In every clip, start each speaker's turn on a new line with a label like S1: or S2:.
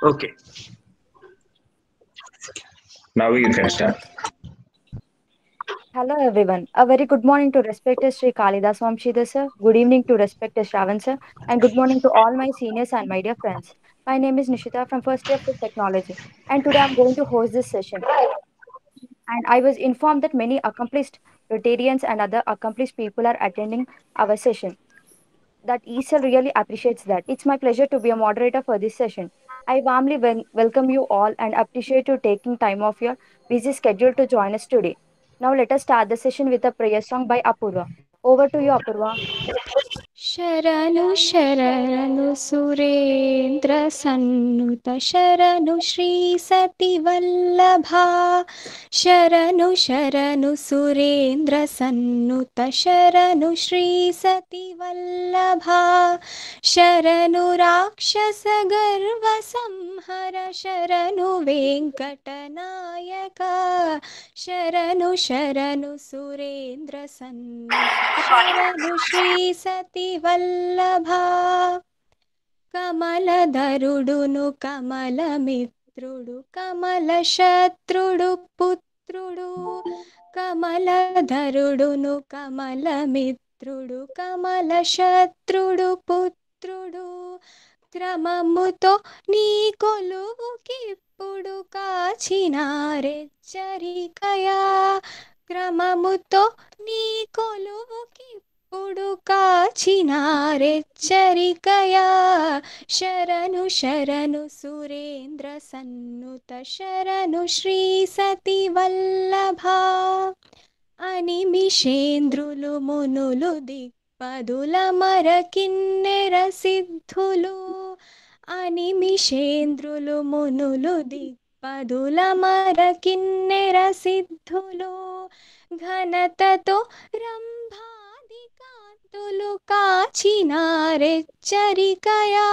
S1: Okay, now you can start.
S2: Hello everyone. A very good morning to respected Sri Kalidas Vamshida sir. Good evening to respected Shravan sir. And good morning to all my seniors and my dear friends. My name is Nishita from first year Food Technology. And today I'm going to host this session. And I was informed that many accomplished Rotarians and other accomplished people are attending our session. That ESL really appreciates that. It's my pleasure to be a moderator for this session. I warmly welcome you all and appreciate you taking time off your busy schedule to join us today. Now let us start the session with a prayer song by Apurva. Over to you, Apurva.
S3: शरणु शरणु Surendra सन्नुत शरणु Shri सतिवल्लभा शरणु शरणु Surendra सन्नुत शरणु Shri सतिवल्लभा शरणु राक्षस गर्व संहर शरणु वेङ्कटनायका शरणु शरणु सुरेन्द्र सन्नुत शरणु श्री सतिवल्लभा కమలధరుడును కమలమిత్రుడు కమలశత్రుడు పుత్రుడు కమలధరుడును కమలమిత్రుడు కమలశత్రుడు పుత్రుడు క్రమముతో నీ కొలువుకిప్పుడు కాచినారెచ్చరికయా క్రమముతో నీ కొలువుకిప్పుడు కాచినారెచ్చరికయా శరణు శరణు సురేంద్ర సన్నుత శరణు శ్రీ సతివల్లభా అనిమిషేంద్రులు మునులు దిక్పదుల మరకిన్నెర సిద్ధులు అనిమిషేంద్రులు మునులు దిక్పదుల మరకిన్నెర సిద్ధులు ఘనతతో రంభాది కాంతులు కాచినారెచ్చరికయా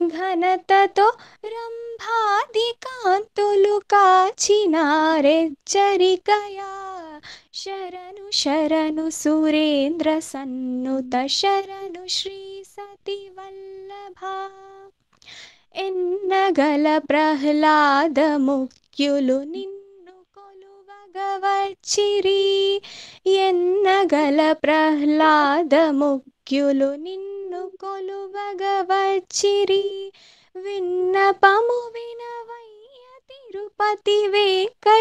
S3: ఘనతతో రంభాది కాంతులు కాచినారెచ్చరికయా శరణు శరణు సురేంద్ర సన్నుత శరణు శ్రీ సతివల్లభా ఎన్నగల ప్రహ్లాద ముఖ్యులు నిన్ను కొలువగవచ్చిరి ఎన్నగల ప్రహ్లాద ముఖ్యులు నిన్ను కొలువగవచ్చిరి విన్నపము వినవయ్య తిరుపతి వెంకటాచలనాయక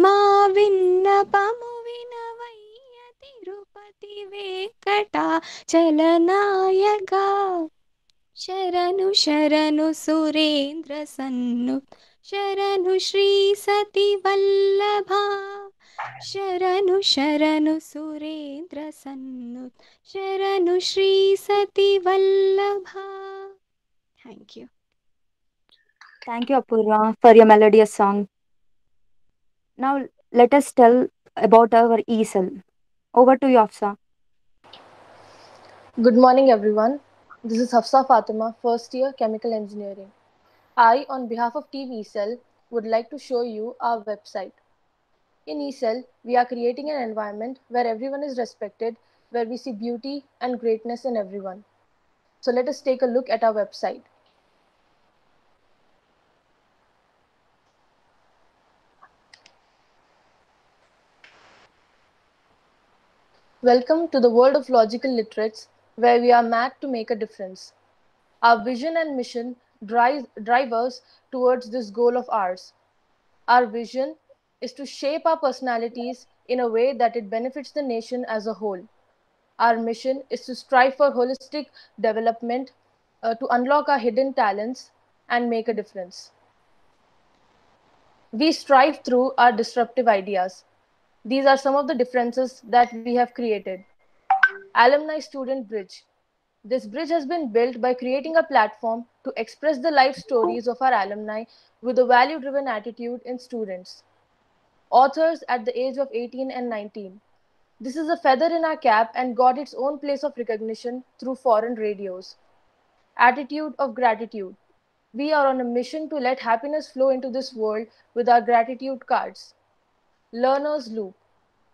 S3: మా విన్నపము వినవయ్య తిరుపతి వెంకటాచలనాయక శరణు శరణు సురేంద్ర సన్ను శరణు శ్రీ సతివల్లభా శరణు శరణు సురేంద్ర సన్ను శరణు Sri Sativallabha thank you
S2: Thank you, Apurva, for your melodious song. Now let us tell about our ESL. Over to you, Afsa.
S4: Good morning, everyone. This is Hafsa Fatima, first year chemical engineering. I, on behalf of Team eCell, would like to show you our website. In eCell, we are creating an environment where everyone is respected, where we see beauty and greatness in everyone. So let us take a look at our website. Welcome to the world of logical literates, where we are mad to make a difference. Our vision and mission drive us towards this goal of ours. Our vision is to shape our personalities in a way that it benefits the nation as a whole. Our mission is to strive for holistic development, to unlock our hidden talents and make a difference. We strive through our disruptive ideas. These are some of the differences that we have created. Alumni Student Bridge. This bridge has been built by creating a platform to express the life stories of our alumni with a value-driven attitude in students. Authors at the age of 18 and 19. This is a feather in our cap and got its own place of recognition through foreign radios. Attitude of gratitude. We are on a mission to let happiness flow into this world with our gratitude cards. Learner's loop.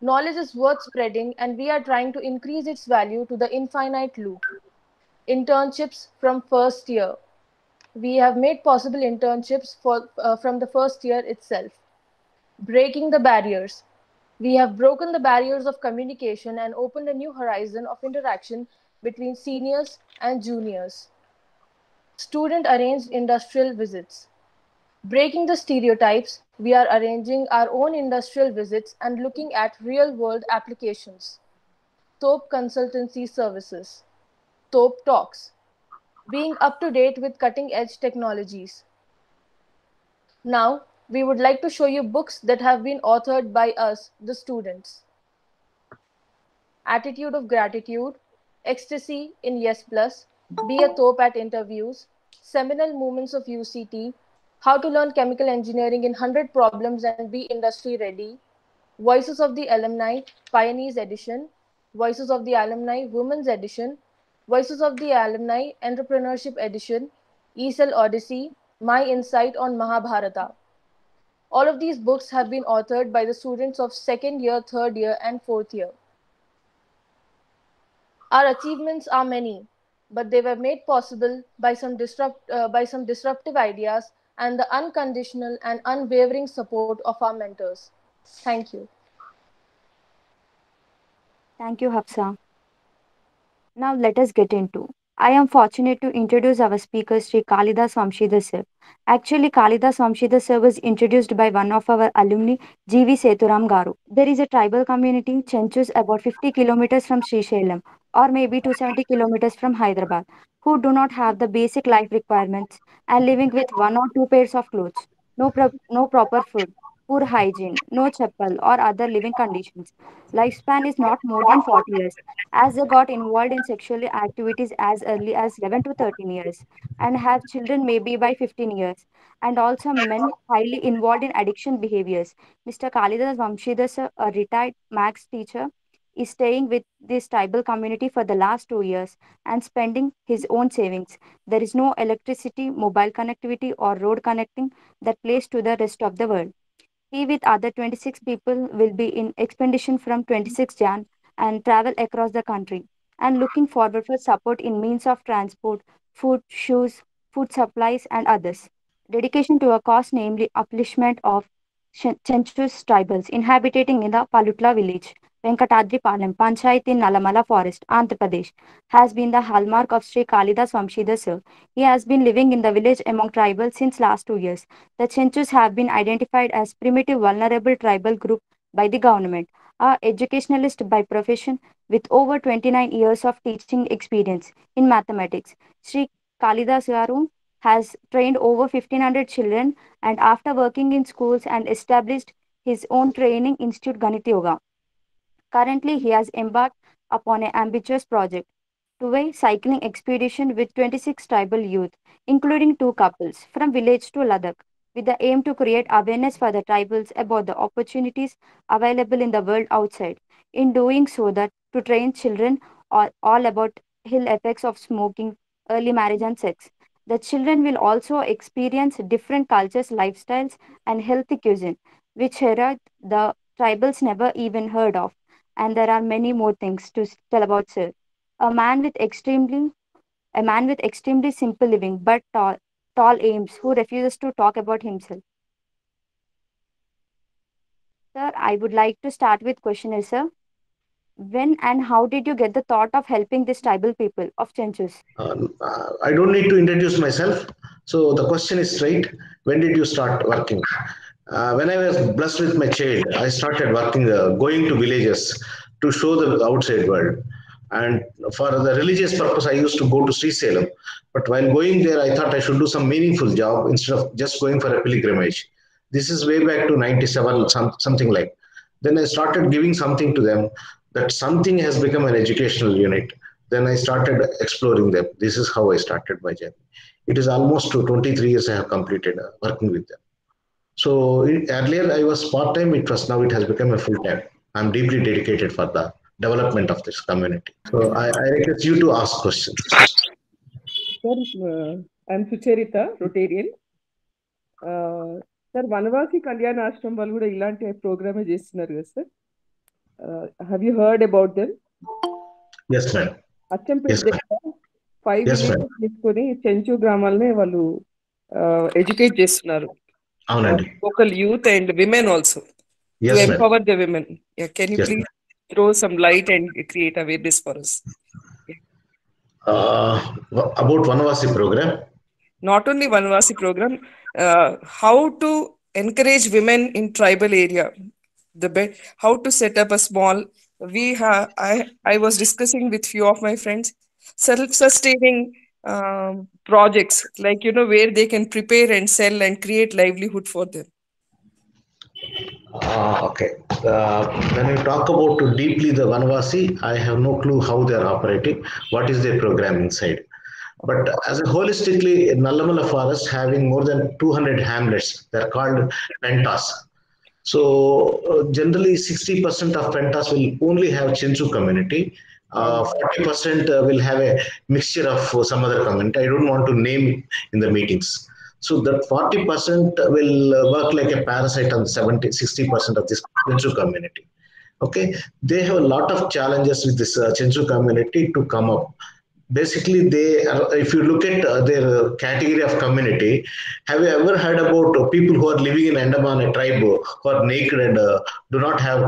S4: Knowledge is worth spreading and we are trying to increase its value to the infinite loop. Internships from first year. We have made possible internships from the first year itself. Breaking the barriers. We have broken the barriers of communication and opened a new horizon of interaction between seniors and juniors. Student arranged industrial visits. Breaking the stereotypes, we are arranging our own industrial visits and looking at real world applications. TOP consultancy services. TOP talks. Being up to date with cutting edge technologies. Now, we would like to show you books that have been authored by us, the students. Attitude of Gratitude, Ecstasy in Yes Plus, Be a Top at Interviews, Seminal Moments of UCT, How to Learn Chemical Engineering in 100 Problems and Be Industry Ready, Voices of the Alumni, Pioneers Edition, Voices of the Alumni, Women's Edition, Voices of the Alumni, Entrepreneurship Edition, ESL Odyssey, My Insight on Mahabharata. All of these books have been authored by the students of second year, third year, and fourth year. Our achievements are many, but they were made possible by some disruptive ideas and the unconditional and unwavering support of our mentors. Thank you.
S2: Thank you, Hafsa. Now let us get into. I am fortunate to introduce our speaker, Sri Kalidas Vamshidhar sir. Actually, Kalidas Vamshidhar sir was introduced by one of our alumni, G.V. Seturam Garu. There is a tribal community, Chenchus, about 50 kilometers from Srisailam, or maybe 270 kilometers from Hyderabad, who do not have the basic life requirements and living with one or two pairs of clothes, no proper food, poor hygiene, no chapel or other living conditions. Lifespan is not more than 40 years as they got involved in sexual activities as early as 11 to 13 years and have children maybe by 15 years, and also men highly involved in addiction behaviors. Mr. Kalidas Vamshidhar, sir, a retired maths teacher, is staying with this tribal community for the last 2 years and spending his own savings. There is no electricity, mobile connectivity, or road connecting that place to the rest of the world. He, with other 26 people, will be in expedition from 26 Jan and travel across the country and looking forward for support in means of transport, food, shoes, food supplies, and others. Dedication to a cause, namely upliftment of Chenchus tribals inhabiting in the Palutla village, Venkatadripalem, Panchayat in Nalamala Forest, Andhra Pradesh, has been the hallmark of Sri Kalidas Vamshidhar sir. He has been living in the village among tribals since last 2 years. The Chenchus have been identified as primitive vulnerable tribal group by the government. A educationalist by profession with over 29 years of teaching experience in mathematics, Sri Kalidas Garu has trained over 1500 children and after working in schools and established his own training institute Ganit Yoga. Currently, he has embarked upon an ambitious project to a cycling expedition with 26 tribal youth, including two couples, from village to Ladakh, with the aim to create awareness for the tribals about the opportunities available in the world outside. In doing so, that to train children all about ill effects of smoking, early marriage, and sex. The children will also experience different cultures, lifestyles, and healthy cuisine, which here the tribals never even heard of. And there are many more things to tell about Sir. A man with extremely a man with extremely simple living but tall aims who refuses to talk about himself. Sir, I would like to start with questionnaire, sir. When and how did you get the thought of helping these tribal people of Chenchus?
S5: I don't need to introduce myself. So the question is straight. When did you start working? When I was blessed with my child, I started working, going to villages to show the outside world. And for the religious purpose, I used to go to Srisailam. But while going there, I thought I should do some meaningful job instead of just going for a pilgrimage. This is way back to 97, something like. Then I started giving something to them. That something has become an educational unit. Then I started exploring them. This is how I started my journey. It is almost 23 years I have completed working with them. So earlier I was part-time, now it has become a full-time. I'm deeply dedicated for the development of this community. So I request you to ask questions.
S6: Sir, I'm Sucharita, Rotarian. Sir, Vanavasi Kalyana Ashram వాళ్ళు కూడా ఇలాంటి ప్రోగ్రామే చేస్తున్నారు కదా sir? Have you heard about them?
S5: Yes, ma'am.
S6: Achampedu
S5: Yes, ma'am.
S6: 5
S5: Yes, ma'am.
S6: Villages తీసుకొని చెంచు గ్రామాలనే వాళ్ళు educate చేస్తున్నారు.
S5: అవునండి.
S6: Local youth and women also to
S5: Yes, ma'am.
S6: empower the women. Yeah, can you
S5: Yes,
S6: please throw some light and create awareness for us?
S5: About Vanvasi program.
S6: Not only Vanvasi program, how to encourage women in tribal area. How to set up a small. I was discussing with few of my friends self-sustaining projects, like where they can prepare and sell and create livelihood for them.
S5: Okay. When you talk about deeply the Vanvasi, I have no clue how they are operating, what is their program inside. But as a holistically, Nallamala Forest having more than 200 hamlets, they're called pentas. So generally 60% of pentas will only have Chinchu community. 40% will have a mixture of some other community. I don't want to name in the meetings. So that 40% will work like a parasite on 60% of this Chinchu community. Okay, they have a lot of challenges with this Chinchu community to come up. Basically, they are, if you look at their category of community, have you ever heard about people who are living in Andaman, a tribe who are naked and do not have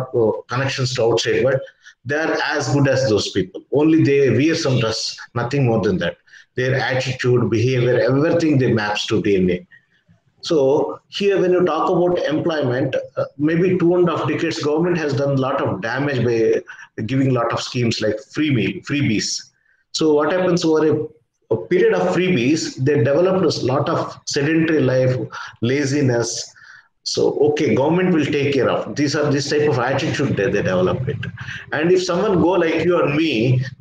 S5: connections to outside world? They are as good as those people. Only they wear some dress, nothing more than that. Their attitude, behavior, everything they maps to DNA. So here, when you talk about employment, maybe 2.5 decades, government has done a lot of damage by giving a lot of schemes like freebies. So what happens over a period of freebies, they developed a lot of sedentary life, laziness. So, okay, government will take care of. These are this type of attitude that they develop it. And if someone go like you and me,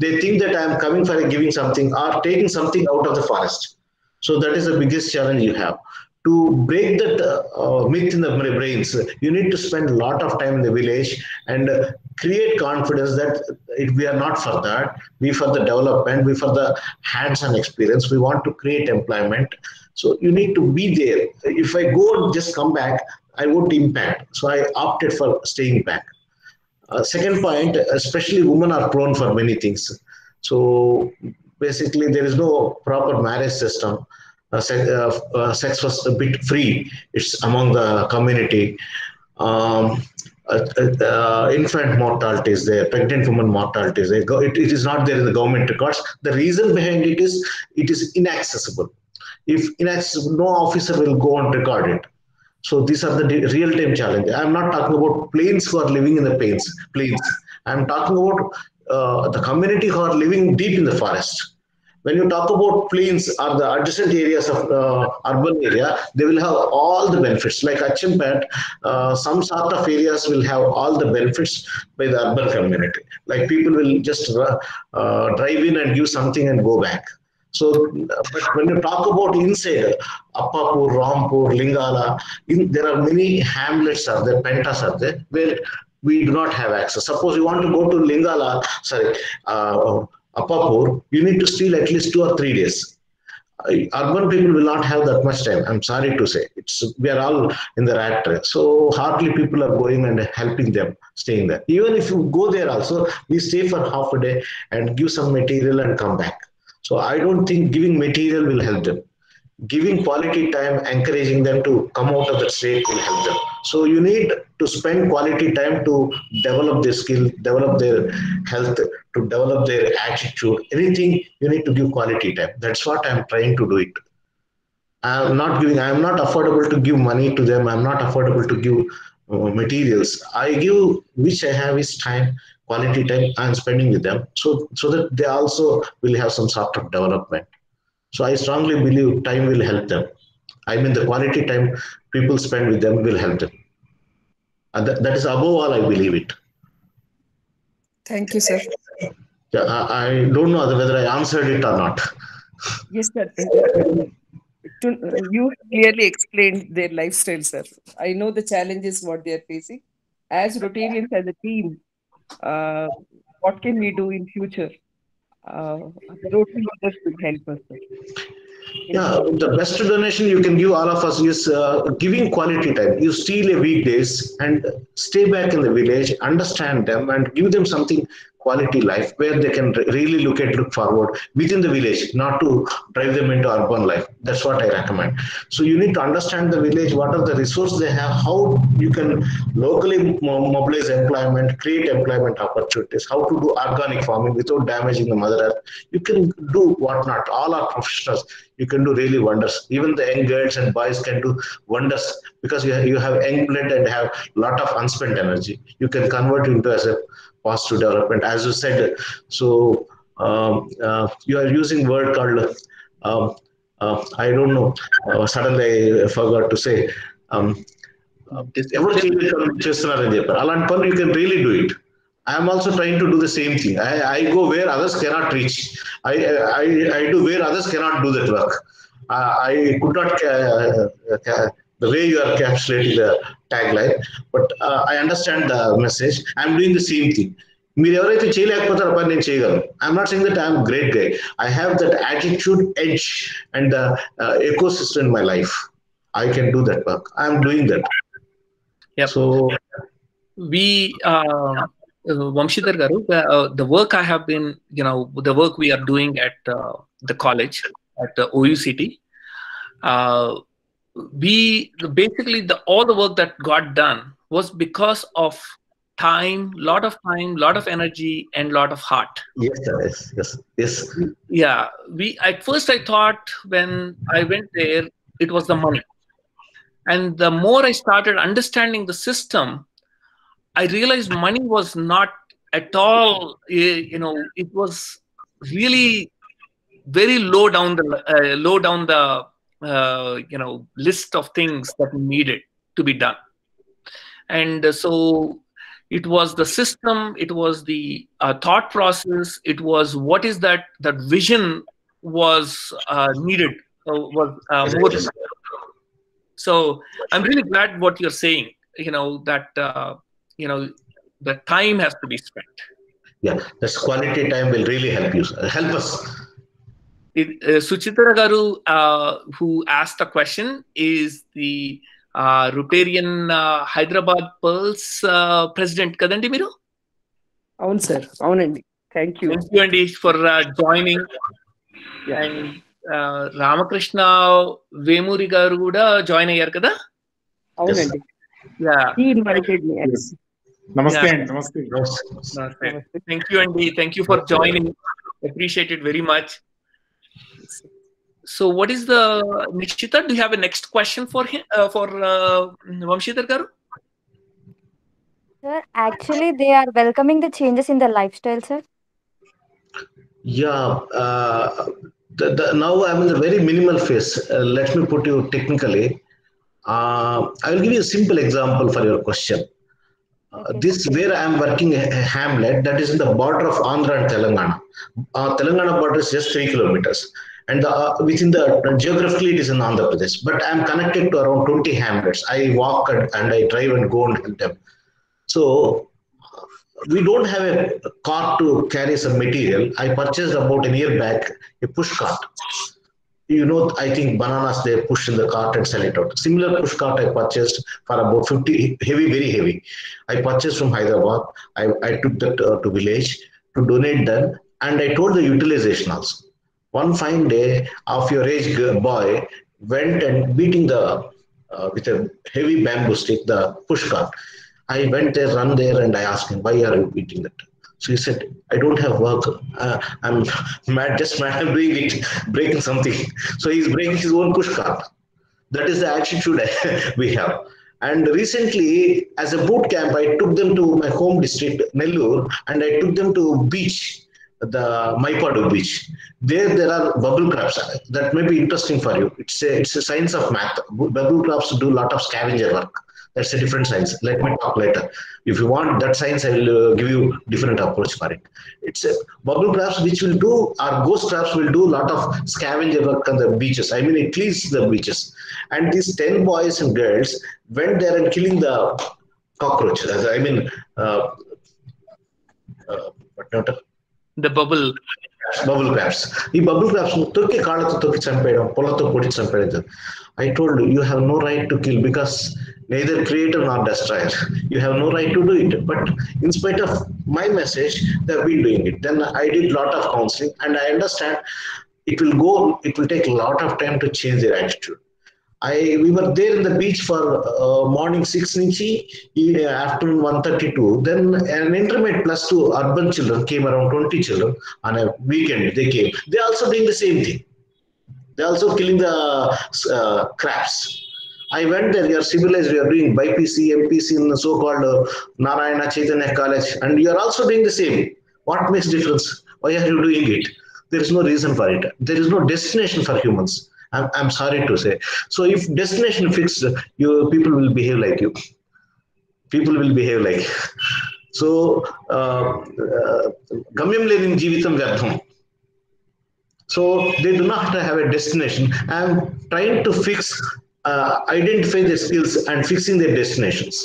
S5: they think that I am coming for giving something or taking something out of the forest. So that is the biggest challenge you have. To break that myth in the brains, you need to spend a lot of time in the village and create confidence that we are not for that. We for the development, we for the hands-on experience. We want to create employment. So you need to be there. If I go and just come back, I won't impact. So I opted for staying back. Second point, especially women are prone for many things. So basically, there is no proper marriage system. Sex was a bit free. It's among the community. Infant mortality is there, pregnant woman mortality is there. It is not there in the government records. The reason behind it is inaccessible. If inaccessible, no officer will go and record it. So these are the real-time challenges. I'm not talking about plains who are living in the plains. I'm talking about the community who are living deep in the forest. When you talk about plains or the adjacent areas of urban area, they will have all the benefits. Like Achinpat, some sort of areas will have all the benefits by the urban community. Like people will just drive in and give something and go back. So, but when you talk about inside, Appapur, Rampur, Lingala, there are many hamlets are there, pentas are there, where we do not have access. Suppose you want to go to Lingala, Appapur, you need to steal at least 2 or 3 days. Urban people will not have that much time. I'm sorry to say. We are all in the rat race. So hardly people are going and helping them staying there. Even if you go there also, we stay for half a day and give some material and come back. So I don't think giving material will help them. Giving quality time, encouraging them to come out of the state will help them. So you need to spend quality time to develop their skill, develop their health, to develop their attitude. Anything you need to give quality time. That's what I'm trying to do it. I'm not affordable to give money to them. I'm not affordable to give materials. I give, which I have is time, quality time I'm spending with them. So that they also will have some sort of development. So I strongly believe time will help them. I mean, the quality time people spend with them will help them. And that is above all, I believe it.
S6: Thank you, sir.
S5: Yeah, I don't know whether I answered it or not.
S6: Yes, sir. You clearly explained their lifestyle, sir. I know the challenges what they are facing. As Rotarians, as a team, what can we do in future? The Rotary leaders will help us, sir.
S5: Yeah, the best donation you can give all of us is giving quality time. You steal a weekdays and stay back in the village, understand them and give them something quality life where they can really look forward within the village, not to drive them into urban life. That's what I recommend. So you need to understand the village, what are the resources they have, how you can locally mobilize employment, create employment opportunities, how to do organic farming without damaging the mother earth. You can do whatnot. All our professionals, you can do really wonders. Even the young girls and boys can do wonders because you have young blood and have a lot of unspent energy. You can convert into as a positive development, as you said. So you are using word called I don't know. Suddenly I forgot to say. You can really do it. I am also trying to do the same thing. I go where others cannot reach. I do where others cannot do that work. I could not the way you are encapsulating the tagline, but I understand the message. I am doing the same thing. I'm not saying that I'm a great guy. I have that attitude, edge, and the ecosystem in my life. I can do that work. I'm doing that.
S7: Yep. So we, Vamshidhar Garu, the work I have been, the work we are doing at the college, at the OUCT, we basically all the work that got done was because of time, lot of energy, and lot of heart.
S5: Yes.
S7: Yeah, at first I thought when I went there, it was the money. And the more I started understanding the system, I realized money was not at all, it was really very low down the list of things that needed to be done. And so it was the system, it was the thought process, it was what is that vision was needed, was more. So I'm really glad what you're saying, that the time has to be spent.
S5: Yeah, this quality time will really help us.
S7: Suchitra Garu, who asked a question, is the Rotarian Hyderabad Pearls president. Kadandi Miru?
S6: Avun sir, avunandi. Thank you.
S7: Thank you, Andy, for joining. Yeah. And Ramakrishna Vemuri Garu kuda join ayyaru kada?
S6: Avunandi.
S7: Yeah.
S6: He invited me.
S1: Yes. Namaste. Namaste.
S7: Thank you, Andy. Thank you for joining. Appreciate it very much. So, what is the Nishita? Do you have a next question for him? For Vamshidhar Garu?
S2: Sir, actually, they are welcoming the changes in the lifestyle, sir.
S5: Yeah. Now I'm in a very minimal phase. Let me put you technically. I will give you a simple example for your question. This where I am working a hamlet that is in the border of Andhra and Telangana. Telangana border is just 3 kilometers. And within the geographically it is in Andhra Pradesh. But I am connected to around 20 hamlets. I walk and I drive and go and help them. So we don't have a cart to carry some material. I purchased about a year back a push cart. I think bananas they push in the cart and sell it out. Similar push cart I purchased for about 50, very heavy. I purchased from Hyderabad. I took that to village to donate them, and I told the utilization also. One fine day, of your age boy went and beating with a heavy bamboo stick the push cart. I went there, run there, and I asked him, why are you beating that? So he said, I don't have work. I'm mad, doing it, breaking something. So he's breaking his own push cart. That is the attitude we have. And recently, as a boot camp, I took them to my home district, Nellore, and I took them to beach, the Maipadu beach. There are bubble crabs. That may be interesting for you. It's a science of math. Bubble crabs do a lot of scavenger work. That's a different science. Let me talk later. If you want that science, I will give you different approach for it. It's a bubble crabs which will do, or ghost crabs will do a lot of scavenger work on the beaches. I mean, it cleans the beaches. And these 10 boys and girls went there and killing the cockroach. I mean,
S7: the bubble
S5: crabs. The bubble crabs, I told you, you have no right to kill because neither creator nor destroyer. You have no right to do it. But in spite of my message, they have been doing it. Then I did a lot of counseling, and I understand it will take a lot of time to change their attitude. We were there in the beach for morning 6 nunchi afternoon 1:32. Then an intermediate plus 2 urban children came, around 20 children on a weekend. They came. They also doing the same thing. They also killing the crabs. I went there. You are civilized. We are doing BPC, MPC in the so-called Narayana Chaitanya College, and you are also doing the same. What makes difference? Why are you doing it? There is no reason for it. There is no destination for humans. I'm sorry to say. So if destination fixed, people will behave like you. People will behave like. So gamyam lenin jeevitam vyartham. So they do not have a destination. I'm trying to identify their skills and fixing their destinations.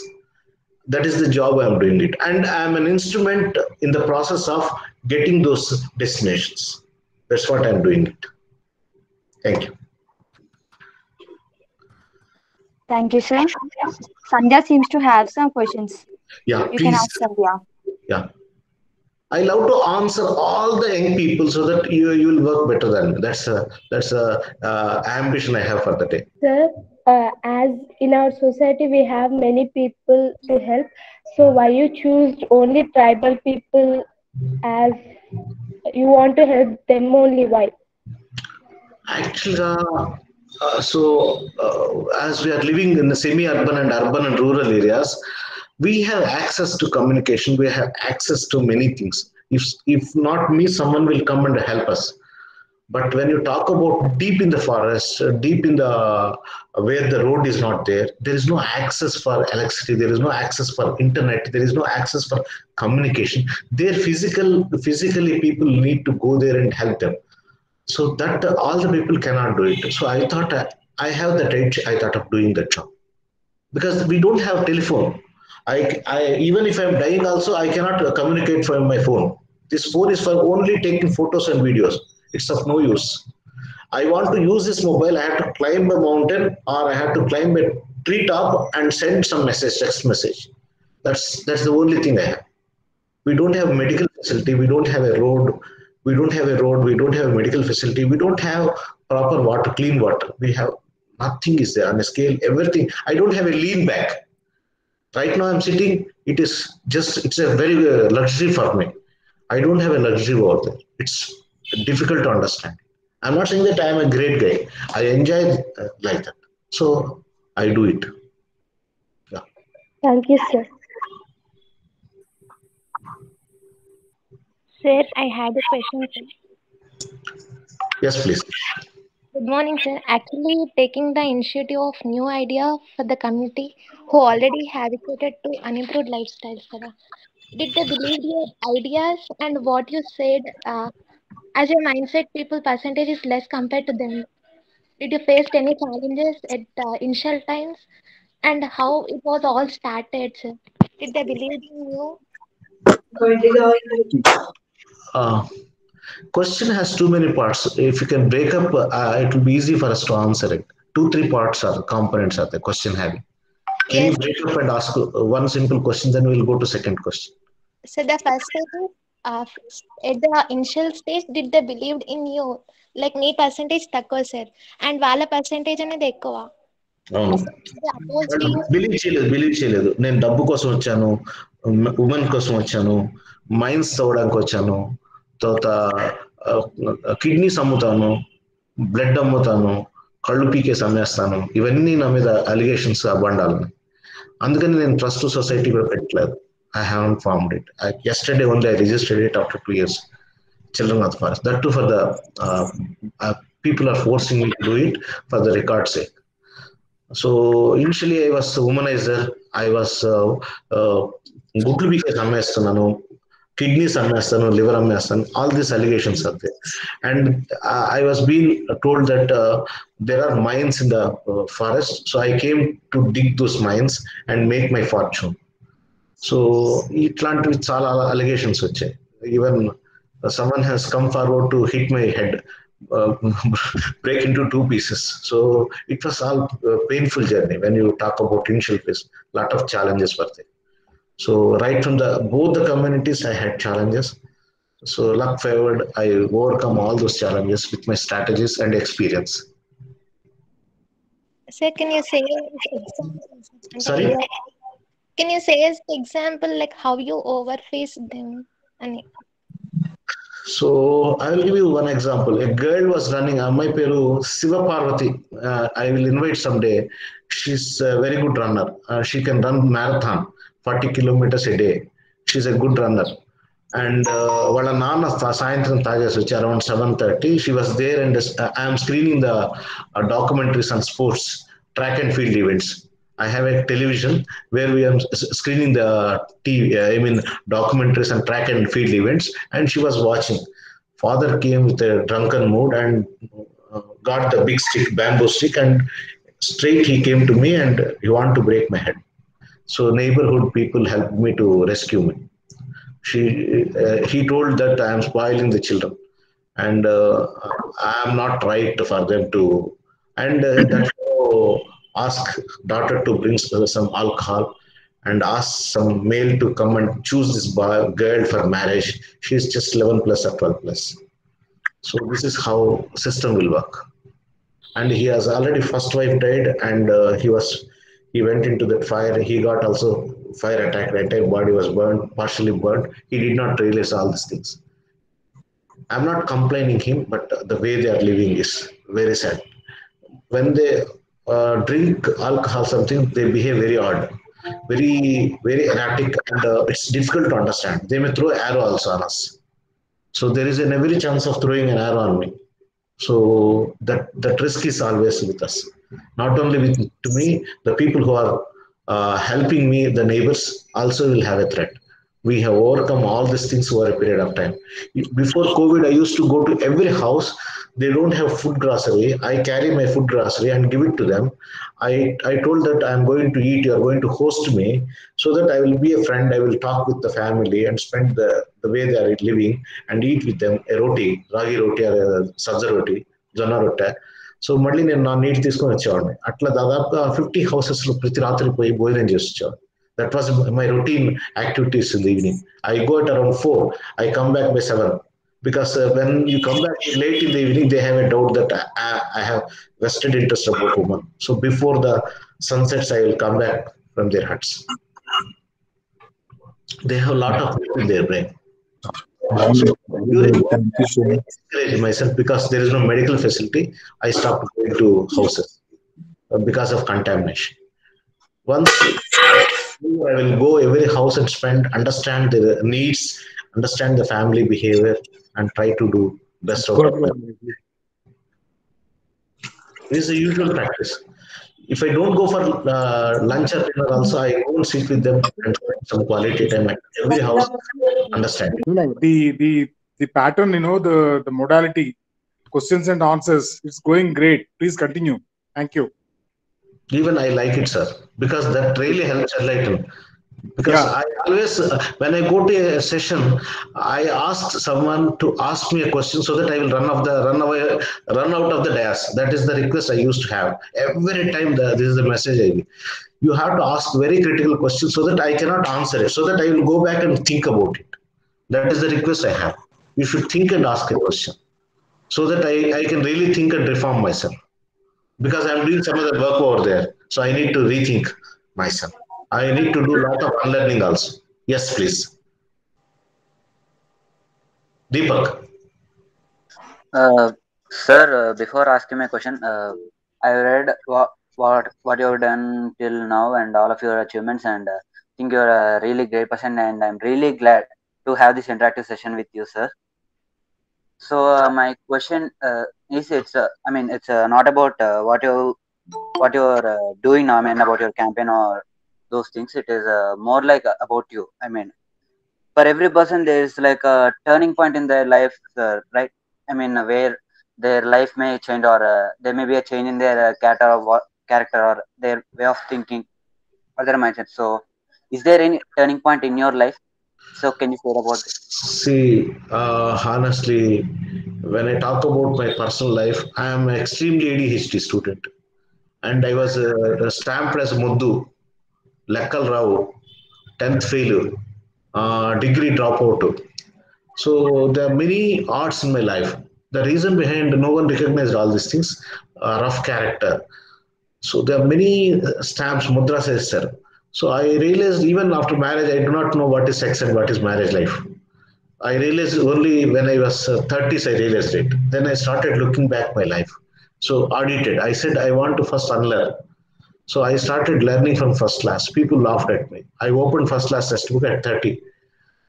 S5: That is the job I'm doing it. And I'm an instrument in the process of getting those destinations. That's what I'm doing it. Thank you.
S2: Thank you, sir. Sandhya seems to have some questions.
S5: Yeah,
S2: you
S5: please.
S2: Can ask Sandhya.
S5: Yeah. I love to answer all the young people so that you will work better than me. That's a ambition I have for the day.
S8: Sir, as in our society we have many people to help. So why you choose only tribal people as you want to help them only? Why?
S5: Actually, as we are living in the semi-urban and urban and rural areas, we have access to communication. We have access to many things. If not me, someone will come and help us. But when you talk about deep in the forest, deep in the where the road is not there, there is no access for electricity. There is no access for internet. There is no access for communication. There physically people need to go there and help them. So that all the people cannot do it. So I thought I have the right. I thought of doing that job because we don't have telephone. Even if I'm dying also, I cannot communicate from my phone. This phone is for only taking photos and videos. It's of no use. I want to use this mobile. I have to climb a mountain or I have to climb a treetop and send some message, text message. That's the only thing I have. We don't have a medical facility. We don't have a road. We don't have a road. We don't have a medical facility. We don't have proper water, clean water. We have nothing is there on a scale. Everything. I don't have a lean back. Right now I'm sitting. It's a very luxury for me. I don't have a luxury over there. It's difficult to understand. I'm not saying that I am a great guy. I enjoy like that. So I do it. Yeah.
S8: Thank you, sir. Sir, I had a question, sir.
S5: Yes, please.
S8: Good morning, sir. Actually, taking the initiative of new idea for the community who already habituated to unimproved lifestyles, sir. Did they believe your ideas and what you said? As your mindset, people percentage is less compared to them. Did you face any challenges at initial times? And how it was all started, sir? Did they believe in you?
S5: Question has too many parts. If you can break up, it will be easy for us to answer it. 2-3 parts are components of the question having. Can you break up and ask one simple question, then we'll go to second question.
S8: So the first thing is, at the initial stage, did they believe in you? Like me percentage takko, sir, and wala percentage anedi ekkuva.
S5: Believe చేయలేదు. నేను డబ్బు కోసం వచ్చాను, women కోసం వచ్చాను, mines తవ్వడానికి వచ్చాను, తర్వాత కిడ్నీస్ అమ్ముతాను, బ్లడ్ అమ్ముతాను, కళ్ళు పీకేసి అమ్మేస్తాను. ఇవన్నీ నా మీద అలిగేషన్స్ అవ్వండాలని. అందుకని నేను ట్రస్ట్ సొసైటీ కూడా పెట్టలేదు. I haven't formed it. Yesterday only I registered it after 2 years. Children of the Forest. That too for the people are forcing me to do it for the record's sake. So initially I was a womanizer. I was gudlu because ammestunanu, kidneys ammestanu, liver ammestanu. All these allegations are there, and I was being told that there are mines in the forest. So I came to dig those mines and make my fortune. So ఇట్లాంటివి చాలా allegations వచ్చాయి. Even someone has come forward to hit my head. break into two pieces. So it was all a painful journey. When you talk about initial phase, lot of challenges were there. So right from both the communities, I had challenges. So luck favored, I overcome all those challenges with my strategies and experience.
S8: Sir, can you say example?
S5: Sorry?
S8: Can you say as example like how you overfaced them?
S5: So I will give you one example. A girl was running Ammai Peru Siva Parvati. I will invite someday. She's a very good runner. She can run marathon, 40 kilometers a day. She's a good runner. And వాళ్ళ నాన్న సాయంత్రం తాగేసి వచ్చి around 7:30 she was there, and I am screening the documentaries on sports, track and field events. I have a television where we are screening the TV, documentaries and track and field events, and she was watching. Father came with a drunken mood and got the big stick, bamboo stick, and straight he came to me and he wanted to break my head. So neighborhood people helped me to rescue me. He told that I am spoiling the children, and I am not right for them to, and that ask daughter to bring some alcohol and ask some male to come and choose this girl for marriage. She is just 11 plus or 12 plus. So this is how system will work. And he has already first wife died, and he went into that fire. He got also fire attack, entire body was burned, partially burned. He did not realize all these things. I'm not complaining him, but the way they are living is very sad. When they drink alcohol, something, they behave very odd, very, very erratic, and it's difficult to understand. They may throw arrow also on us. So there is an every chance of throwing an arrow on me. So that risk is always with us. Not only to me, the people who are helping me, the neighbors also will have a threat. We have overcome all these things over a period of time. Before COVID, I used to go to every house. They don't have food grocery. I carry my food grocery and give it to them. I told that I am going to eat, you are going to host me, so that I will be a friend. I will talk with the family and spend the way they are living and eat with them a roti, ragi roti or sajja roti, jonna rotte. So మళ్ళీ నేను నా neat తీసుకొని వచ్చేవాడిని. అట్లా దాదాపుగా 50 houses లో ప్రతి రాత్రి పోయి భోజనం చేసి వచ్చేవాడిని. That was my routine activities in the evening. I go at around 4, I come back by 7. Because when you come back late in the evening, they have a doubt that I have vested interest about women. So before the sunsets, I will come back from their huts. They have a lot of people in their brain. So I discourage myself because there is no medical facility. I stopped going to houses because of contamination. Once I will go every house and understand their needs, understand the family behavior, and try to do best of it. This is the usual practice. If I don't go for lunch or dinner also, I won't sit with them and spend some quality time at every house, understand.
S1: The pattern, the modality, questions and answers, it's going great. Please continue. Thank you.
S5: Even I like it, sir, because that really helps enlighten. Because I always, when I go to a session, I ask someone to ask me a question so that I will run out of the dais. That is the request I used to have. Every time this is the message I give. You have to ask very critical questions so that I cannot answer it, so that I will go back and think about it. That is the request I have. You should think and ask a question so that I can really think and reform myself. Because I'm doing some other work over there. So I need to rethink myself. I need to do a lot of unlearning also. Yes, please. Deepak.
S9: Sir, before asking my question, I read what you have done till now and all of your achievements, and think you're a really great person, and I'm really glad to have this interactive session with you, sir. So my question is, it's not about what you're doing now. I mean, about your campaign or those things. It is more like about you. I mean, for every person, there is like a turning point in their life, right? I mean, where their life may change, or there may be a change in their character or their way of thinking or their mindset. So, is there any turning point in your life? So can you share about it?
S5: See, honestly, when I talk about my personal life, I am an extremely ADHD student, and I was stamped as Muddu, Lekkal Rao, 10th failure, degree dropout. So there are many arts in my life. The reason behind no one recognized all these things, rough character. So there are many stamps, mudra says sir. So I realized even after marriage, I do not know what is sex and what is marriage life. I realized only when I was 30s, I realized it. Then I started looking back my life. So audited. I said I want to first unlearn. So I started learning from first class. People laughed at me. I opened first class textbook at 30.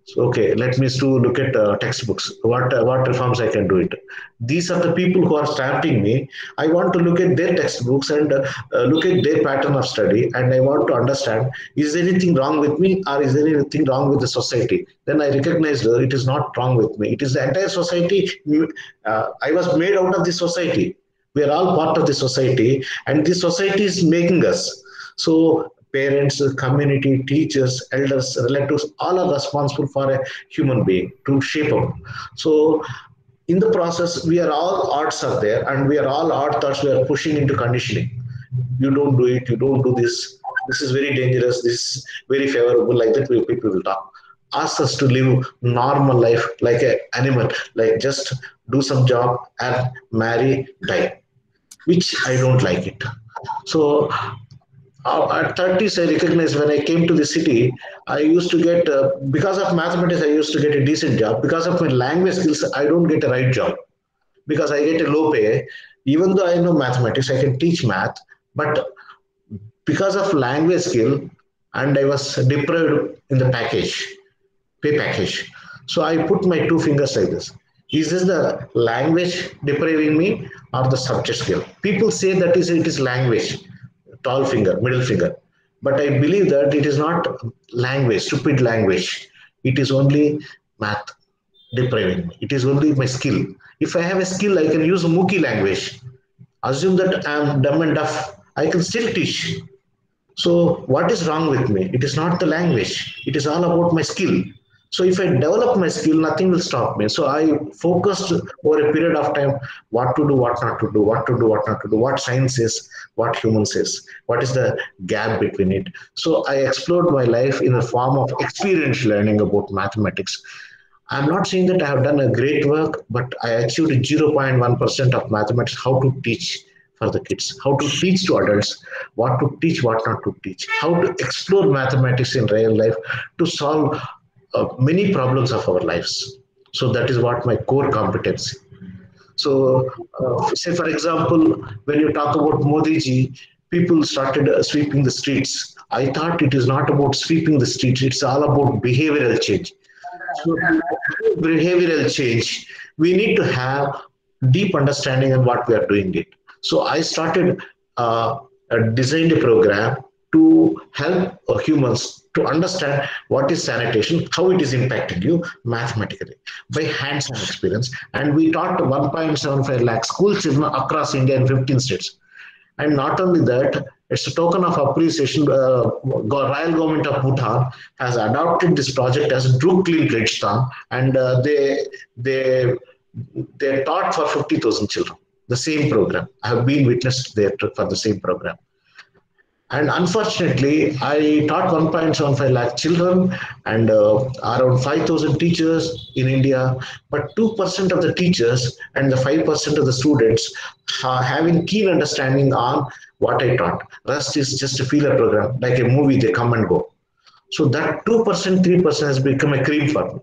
S5: So, okay, let me to look at textbooks. What reforms I can do it. These are the people who are stamping me. I want to look at their textbooks and look at their pattern of study, and I want to understand: is there anything wrong with me, or is there anything wrong with the society? Then I recognize it is not wrong with me. It is the entire society. I was made out of the society. We are all part of the society, and the society is making us. So parents, community, teachers, elders, relatives, all are responsible for a human being to shape up. So in the process, we are all arts are there, and we are all art thoughts we are pushing into conditioning. You don't do it, you don't do this. This is very dangerous. This is very favorable. Like that, people will talk. Ask us to live normal life like an animal, like just do some job and marry, die, which I don't like it. So at 30s, I recognized when I came to the city, I used to get, because of mathematics, I used to get a decent job. Because of my language skills, I don't get a right job because I get a low pay. Even though I know mathematics, I can teach math, but because of language skill, and I was deprived in the pay package. So I put my two fingers like this. Is this the language depriving me or the subject skill? People say that it is language. Tall finger, middle finger. But I believe that it is not language, stupid language. It is only math depriving me. It is only my skill. If I have a skill, I can use Mookie language. Assume that I am dumb and deaf. I can still teach. So what is wrong with me? It is not the language. It is all about my skill. So if I develop my skill, nothing will stop me. So I focused over a period of time what to do, what not to do, what to do, what not to do, what science is, what humans is, what is the gap between it. So I explored my life in a form of experiential learning about mathematics. I'm not saying that I have done a great work, but I achieved 0.1% of mathematics, how to teach for the kids, how to teach to adults, what to teach, what not to teach, how to explore mathematics in real life to solve many problems of our lives. So that is what my core competency. So say for example, when you talk about Modi ji, people started sweeping the streets. I thought it is not about sweeping the streets, it's all about behavioral change. So behavioral change, we need to have deep understanding of what we are doing it. So I started designed a program to help humans to understand what is sanitation, how it is impacting you mathematically by hands-on experience. And we taught 1.75 lakh school children across India in 15 states. And not only that, it's a token of appreciation. Royal Government of Bhutan has adopted this project as Druk-Clean Rajasthan, and they taught for 50,000 children the same program. I have been witnessed there for the same program. And unfortunately, I taught 1.75 lakh children and around 5,000 teachers in India. But 2% of the teachers and the 5% of the students are having keen understanding on what I taught. Rest is just a feeler program, like a movie, they come and go. So that 2%, 3% has become a cream for me.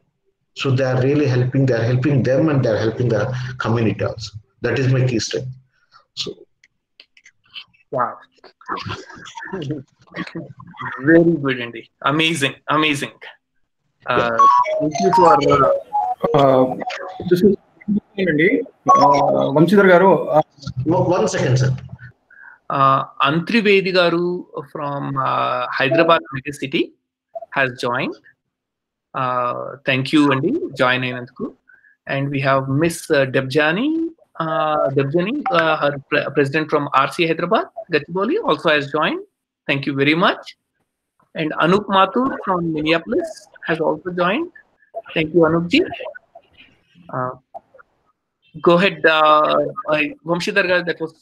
S5: So they are really helping. They are helping them and they are helping the community also. That is my key strength. So,
S7: wow. Very good indeed. Amazing. Amazing. Thank you for
S10: this is Vamshidhar garu.
S5: 1 second, sir.
S7: Antrivedi garu from Hyderabad City has joined. Thank you, Andy, joining. And we have Miss Debjani, her president from RC Hyderabad, Gachibowli, also has joined. Thank you very much. And Anup Mathur from Minneapolis has also joined. Thank you, Anupji. Go ahead, Vamshidhar Garu. That was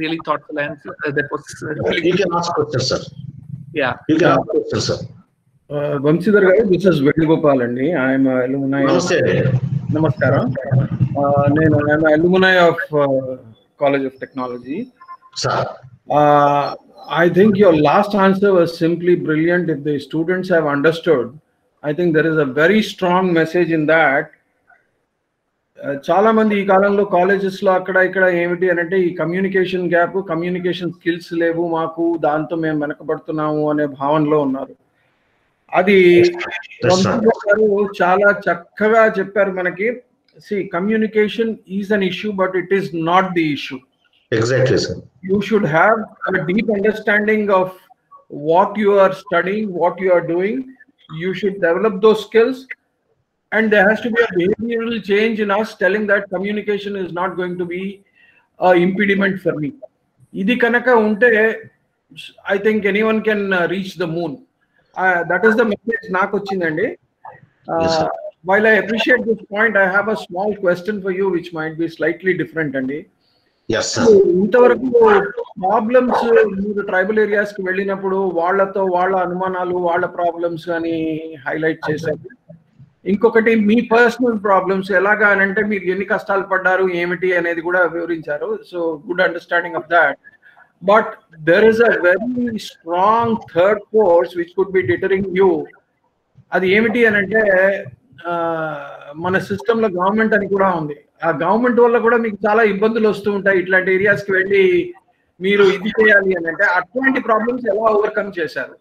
S7: really thoughtful answer. That was really
S5: You can ask questions, sir.
S7: Yeah.
S5: You can ask questions, sir.
S10: Vamshidhar Garu, this is Venugopal andi. I am alumni.
S5: Namaste.
S10: Namaskaram. I am alumni of College of Technology.
S5: Sir.
S10: I think your last answer was simply brilliant. If the students have understood, I think there is a very strong message in that. చాలా మంది ఈ కాలంలో colleges లో అక్కడ ఇక్కడ ఏమిటి అని అంటే ఈ కమ్యూనికేషన్ గ్యాప్, కమ్యూనికేషన్ స్కిల్స్ లేవు మాకు, దాంతో మేము వెనకబడుతున్నాము అనే భావనలో ఉన్నారు. అది చాలా చక్కగా చెప్పారు మనకి. Communication is an issue, but it is not the issue.
S5: Exactly, sir.
S10: You should have a deep understanding of what you are studying, what you are doing. You should develop those skills. And there has to be a behavioral change in us telling that communication is not going to be an impediment for me. Idi kanaka unte, I think anyone can reach the moon. That is the message naaku ochindandi. While I appreciate this point, I have a small question for you which might be slightly different andi.
S5: Yes, sir.
S10: ఇంతవరకు problems మీరు tribal areas కి వెళ్ళినప్పుడు వాళ్ళతో వాళ్ళ అనుమానాలు, వాళ్ళ problems అని highlight చేశారు. ఇంకొకటి మీ పర్సనల్ ప్రాబ్లమ్స్ ఎలాగా అని అంటే మీరు ఎన్ని కష్టాలు పడ్డారు ఏమిటి అనేది కూడా వివరించారు. So good understanding of that. But there is a very strong third force which could be deterring you. అది ఏమిటి అని అంటే మన సిస్టమ్ లో గవర్నమెంట్ అని కూడా ఉంది. ఆ గవర్నమెంట్ వల్ల కూడా మీకు చాలా ఇబ్బందులు వస్తూ ఉంటాయి. ఇట్లాంటి ఏరియాస్ కి వెళ్ళి మీరు ఇది చేయాలి అని అంటే అట్లాంటి ప్రాబ్లమ్స్ ఎలా ఓవర్కమ్ చేశారు?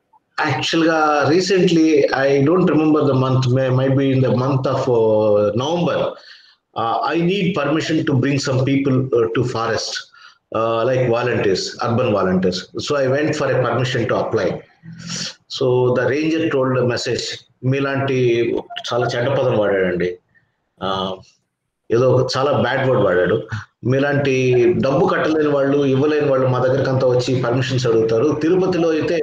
S5: Actually, recently, I don't remember the month, might be in the month of November. I need permission to bring some people to forest, like volunteers, urban volunteers. So I went for a permission to apply. So the ranger told a message, మీలాంటి చాలా చెడ్డ పదం వాడాడండి, ఏదో చాలా bad word వాడాడు. మీలాంటి డబ్బు కట్టలేని వాళ్ళు, ఇవ్వలేని వాళ్ళు మా దగ్గరకు అంతా వచ్చి పర్మిషన్స్ అడుగుతారు. తిరుపతిలో అయితే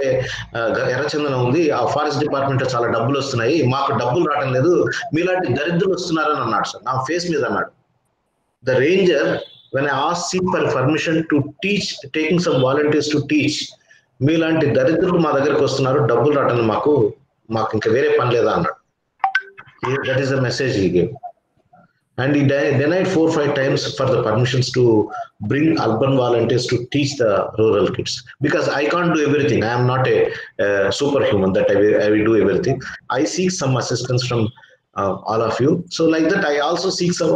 S5: ఎర్రచందనం ఉంది, ఆ ఫారెస్ట్ డిపార్ట్మెంట్ లో చాలా డబ్బులు వస్తున్నాయి, మాకు డబ్బులు రావడం లేదు, మీలాంటి దరిద్రులు వస్తున్నారని అన్నాడు సార్, నా ఫేస్ మీద అన్నాడు. The ranger, when I asked him for permission to teach, taking some volunteers to teach, మీలాంటి దరిద్రులు మా దగ్గరకు వస్తున్నారు, డబ్బులు రావడం మాకు ఇంకా వేరే పని లేదా అన్నాడు. That is the message he gave. And he denied 4 or 5 times for the permissions to bring urban volunteers to teach the rural kids, because I can't do everything. I am not a superhuman that I will do everything. I seek some assistance from all of you. So like that, I also seek some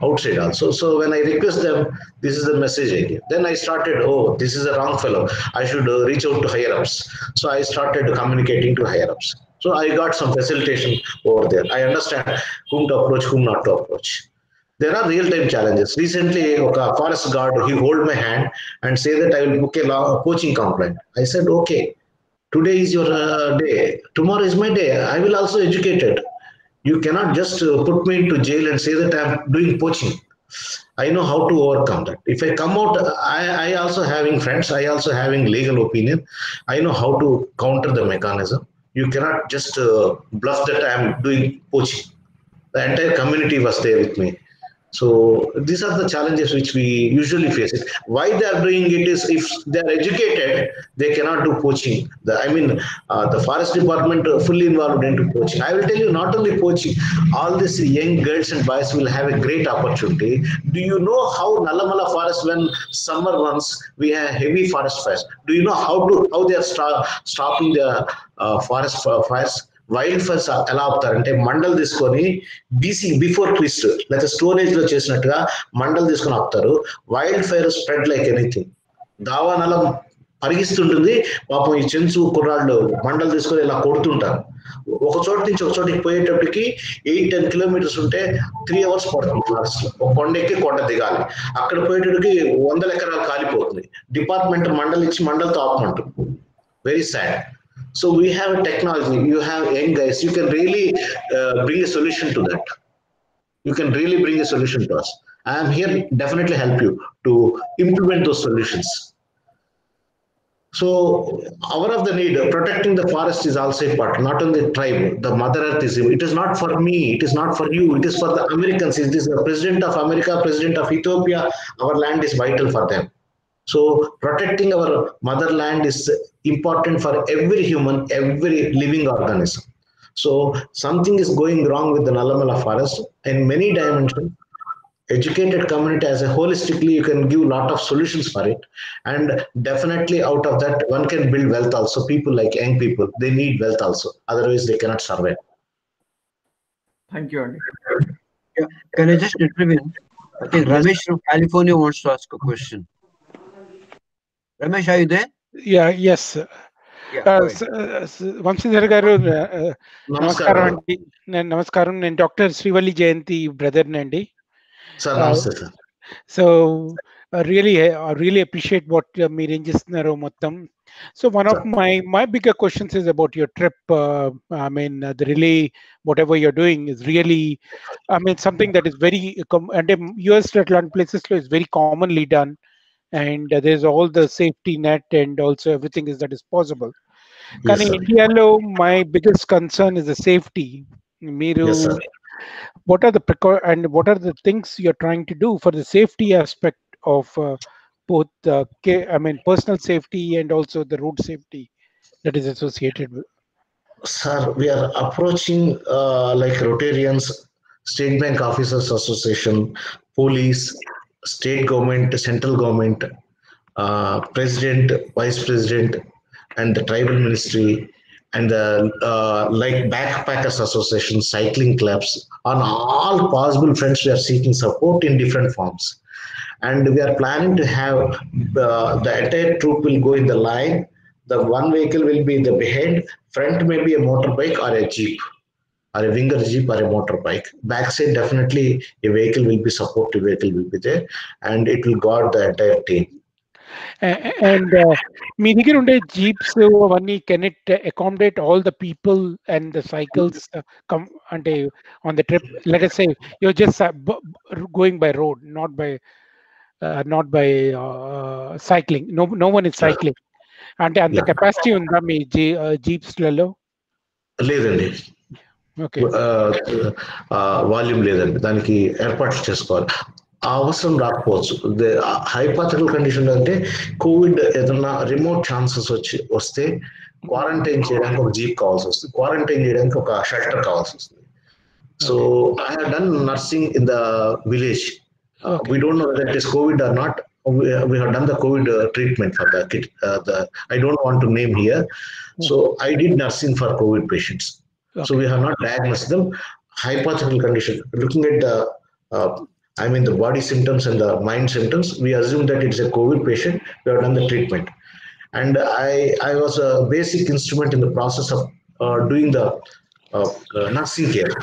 S5: outside also. So when I request them, this is the message I give. Then I started, oh, this is a wrong fellow, I should reach out to higher ups. So I started communicating to higher ups. So I got some facilitation over there. I understand whom to approach, whom not to approach. There are real-time challenges. Recently, a forest guard, he hold my hand and say that I will book a coaching complaint. I said, okay, today is your day. Tomorrow is my day. I will also educate it. You cannot just put me into jail and say that I am doing poaching. I know how to overcome that. If I come out, I also having friends, I also having legal opinion. I know how to counter the mechanism. You cannot just bluff that I am doing poaching. The entire community was there with me. So these are the challenges which we usually face. Why they are doing it is, if they are educated, they cannot do poaching. The forest department fully involved into poaching. I will tell you, not only poaching, all these young girls and boys will have a great opportunity. Do you know how Nallamala forest, when summer runs, we have heavy forest fires? Do you know how they are stopping the forest fires? Wild fires ఎలా ఆపుతారంటే, మండలు తీసుకొని before twist లేకపోతే storage లో చేసినట్టుగా మండలు తీసుకొని ఆపుతారు. Wild fire spread like anything. దావానలం పరిగిస్తుంటుంది. పాపం ఈ చెంచు కుర్రాళ్ళు మండలు తీసుకొని ఇలా కొడుతుంటారు. ఒక చోట నుంచి ఒక చోటికి పోయేటప్పటికి 8-10 కిలోమీటర్స్ ఉంటే 3 hours పడుతుంది ఫారెస్ట్ లో. ఒక కొండ ఎక్కి కొండ దిగాలి. అక్కడ పోయేటప్పటికి 100 ఎకరాలు కాలిపోతుంది. డిపార్ట్మెంట్ మండలు ఇచ్చి మండలతో ఆపమంటుంది. Very sad. So we have a technology, you have young guys, you can really bring a solution to that. You can really bring a solution to us. I am here, definitely help you to implement those solutions. So, hour of the need, protecting the forest is also a part, not only tribe, the Mother Earth is, it is not for me, it is not for you, it is for the Americans. It is the President of America, President of Ethiopia, our land is vital for them. So, protecting our motherland is important for every human, every living organism. So, something is going wrong with the Nallamala forest in many dimensions. Educated community as a holistically, you can give a lot of solutions for it, and definitely out of that one can build wealth also. People like young people, they need wealth also, otherwise they cannot survive.
S10: Thank you, Andy.
S11: Yeah. Can I just intervene? I think Ramesh from California wants to ask a question. Ramesh, are you there?
S12: Yes. Vamshidhar గారు నమస్కారం అండి. నమస్కారం, నేను doctor Srivalli జయంతి brother అండి. So really appreciate what మీరు ఏం చేస్తున్నారో మొత్తం. So one of my bigger questions is about your trip. I mean, the relay, whatever you're doing is really, I mean, something that is very, and US atlanta places is very commonly done, and there's all the safety net and also everything is that is possible. Yes, in India, my biggest concern is the safety. Yes, what are the and what are the things you're trying to do for the safety aspect of both I mean personal safety and also the road safety that is associated with?
S5: Sir, we are approaching like Rotarians, State Bank Officers Association, police, state government, central government, president, vice president, and the tribal ministry, and the like backpackers association, cycling clubs. On all possible fronts, we are seeking support in different forms, and we are planning to have the entire troop will go in the line. The one vehicle will be in the behind, front may be a motorbike or a jeep or a winger jeep or a motorbike. Backside definitely a vehicle will be, supportive vehicle will be there, and it will guard the entire team.
S12: And మీ దగ్గర ఉండే jeeps అవన్నీ can it accommodate all the people and the cycles అంటే on the trip? Let us say you're just going by road, not by cycling. No one is cycling. అంటే అంత capacity ఉందా మీ జీప్స్లలో?
S5: లేదండి, volume లేదండి, దానికి ఏర్పాట్లు చేసుకోవాలి. అవసరం రాకపోవచ్చు. హైపోథెటికల్ కండిషన్ అంటే కోవిడ్ ఏదన్నా రిమోట్ ఛాన్సెస్ వస్తే క్వారంటైన్ చేయడానికి ఒక జీప్ కావాల్సి వస్తుంది, క్వారంటైన్ చేయడానికి ఒక షెల్టర్ కావాల్సి వస్తుంది. So I have done nursing in the village. We don't know whether it is COVID or not. We have done the COVID treatment for the kid. I don't want to name here. So I did nursing for COVID patients. So we have not diagnosed them. Hypothetical condition. Looking at the, the body symptoms and the mind symptoms, we assume that it's a COVID patient. We have done the treatment. And I was a basic instrument in the process of doing the nursing care.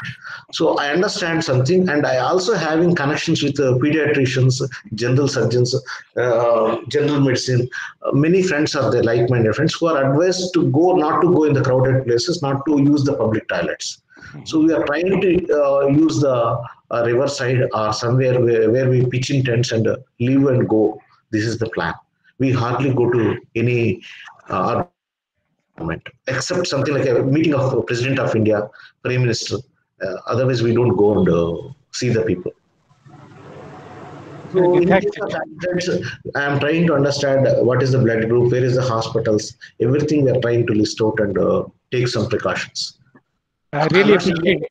S5: So I understand something, and I also having connections with pediatricians, general surgeons, general medicine. Many friends are there, like-minded friends, who are advised to not to go in the crowded places, not to use the public toilets. So we are trying to use the riverside or somewhere where we pitch in tents and live and go. This is the plan. We hardly go to any except something like a meeting of President of India, Prime Minister. Otherwise, we don't go and see the people. So I am trying to understand what is the blood group, where is the hospitals, everything we are trying to list out and take some precautions.
S12: I really appreciate it.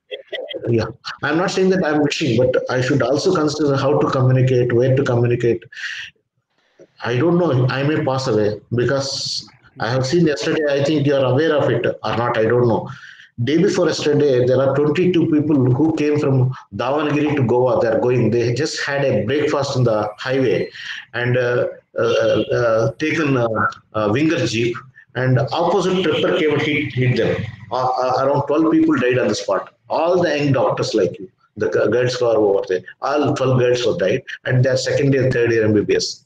S5: Yeah, I'm not saying that I'm wishing, but I should also consider how to communicate, where to communicate. I don't know, I may pass away because I have seen yesterday, I think you are aware of it or not, I don't know. Day before yesterday, there are 22 people who came from Davanagere to Goa. They just had a breakfast on the highway and taken a winger jeep, and opposite tripper came and hit them. Around 12 people died on the spot. All the young doctors like you, the guides who are over there, all 12 guides were died, and they are second year, third year MBBS.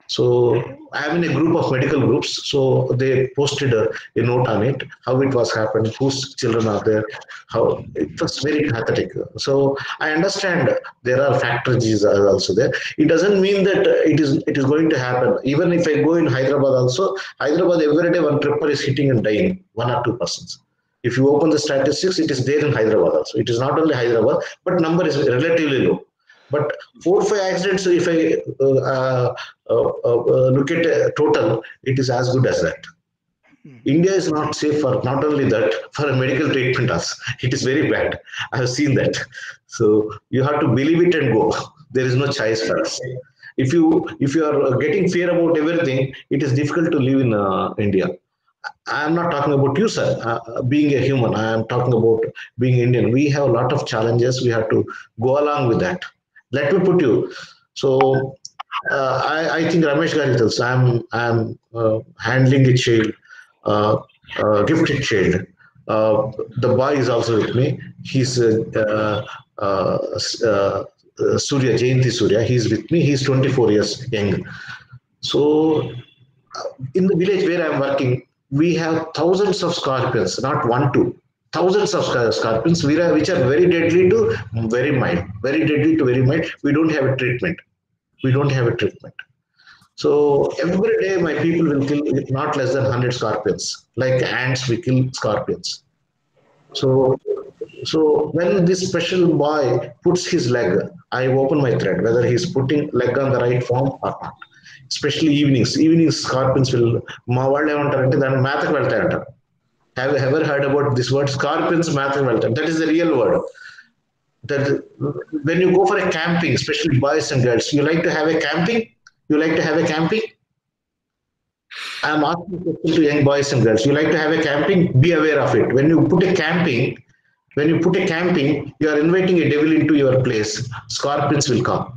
S5: So I am in a group of medical groups. So they posted a note on it, how it was happening, whose children are there, how it was very pathetic. So I understand there are factories also there. It doesn't mean that it is going to happen. Even if I go in Hyderabad also, Hyderabad every day one tripper is hitting and dying, 1 or 2 persons. If you open the statistics, it is there in Hyderabad also. It is not only Hyderabad, but number is relatively low. But 4 or 5 accidents, if I look at total, it is as good as that. India is not safe for not only that, for a medical treatment also. It is very bad. I have seen that. So you have to believe it and go. There is no choice for us. If you are getting fear about everything, it is difficult to live in India. I am not talking about you, sir, being a human. I am talking about being Indian. We have a lot of challenges. We have to go along with that. Let me put you. So I think Ramesh Gari tells I'm handling a child, gifted child. The boy is also with me. He's Surya, Jayanti Surya. He's with me. He's 24 years young. So in the village where I'm working, we have thousands of scorpions, not 1, 2. Thousands of scorpions which are very deadly to very mild, very deadly to very mild. We don't have a treatment. We don't have a treatment. So every day my people will kill not less than 100 scorpions. Like ants, we kill scorpions. So when this special boy puts his leg, I open my thread, whether he's putting leg on the right form or not. Especially evenings. Evenings scorpions will, ma valle emantarante dani mathku veltayantaru. Have you ever heard about this word? Scorpions mathku veltaru. That is the real word. That when you go for a camping, especially boys and girls, you like to have a camping? You like to have a camping? I am asking a question to young boys and girls. You like to have a camping? Be aware of it. When you put a camping, you are inviting a devil into your place. Scorpions will come.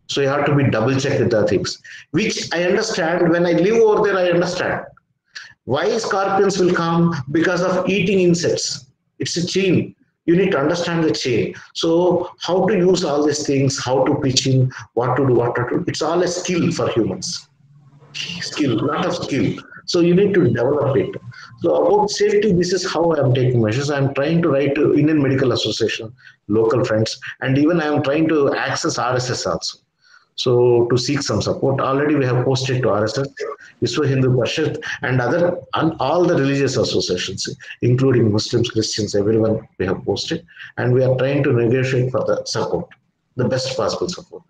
S5: So you have to be double checked with the things, which I understand. When I live over there, I understand. Why scorpions will come? Because of eating insects. It's a chain. You need to understand the chain. So how to use all these things, how to pitch in, what to do. It's all a skill for humans. Skill, lot of skill. So you need to develop it. So about safety, this is how I am taking measures. I am trying to write to Indian Medical Association, local friends, and even I am trying to access RSS also. So to seek some support, already we have posted to RSS, Vishwa Hindu Parishad, and all the religious associations, including Muslims, Christians, everyone we have posted, and we are trying to negotiate for the support, the best possible support.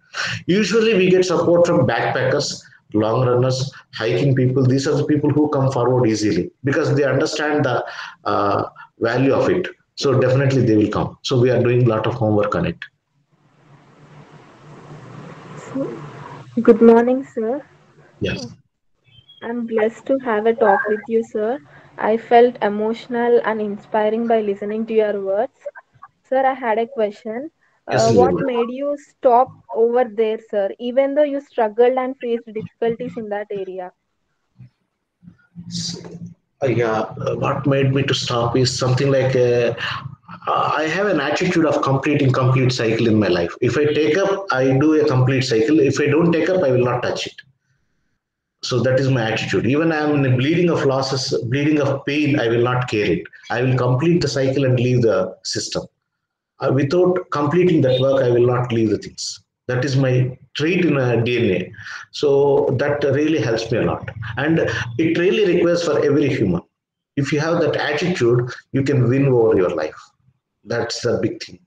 S5: Usually we get support from backpackers, long runners, hiking people. These are the people who come forward easily because they understand the value of it. So definitely they will come. So we are doing a lot of homework on it.
S13: Good morning, sir.
S5: Yes.
S13: I'm blessed to have a talk with you, sir. I felt emotional and inspiring by listening to your words. Sir, I had a question. What made you stop over there, sir, even though you struggled and faced difficulties in that area?
S5: What made me to stop is something like I have an attitude of completing complete cycle in my life. If I take up, I do a complete cycle. If I don't take up, I will not touch it. So that is my attitude. Even I am in a bleeding of losses, bleeding of pain, I will not care it. I will complete the cycle and leave the system. Without completing that work, I will not leave the things. That is my trait in a DNA. So that really helps me a lot. And it really requires for every human. If you have that attitude, you can win over your life. That's the big thing.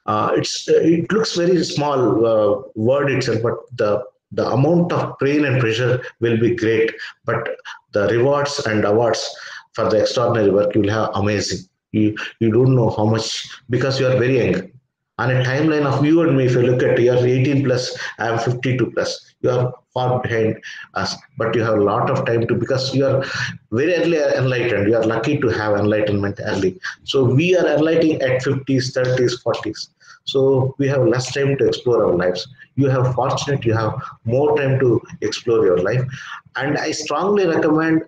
S5: It looks very small word itself, but the amount of pain and pressure will be great. But the rewards and awards for the extraordinary work you will have amazing. You don't know how much, because you are very young. On a timeline of you and me, if you look at, you are 18 plus, I am 52 plus. You are far behind us, but you have a lot of time to, because you are very early enlightened. You are lucky to have enlightenment early. So we are enlightening at 50s, 30s, 40s. So we have less time to explore our lives. You have fortunate, you have more time to explore your life. And I strongly recommend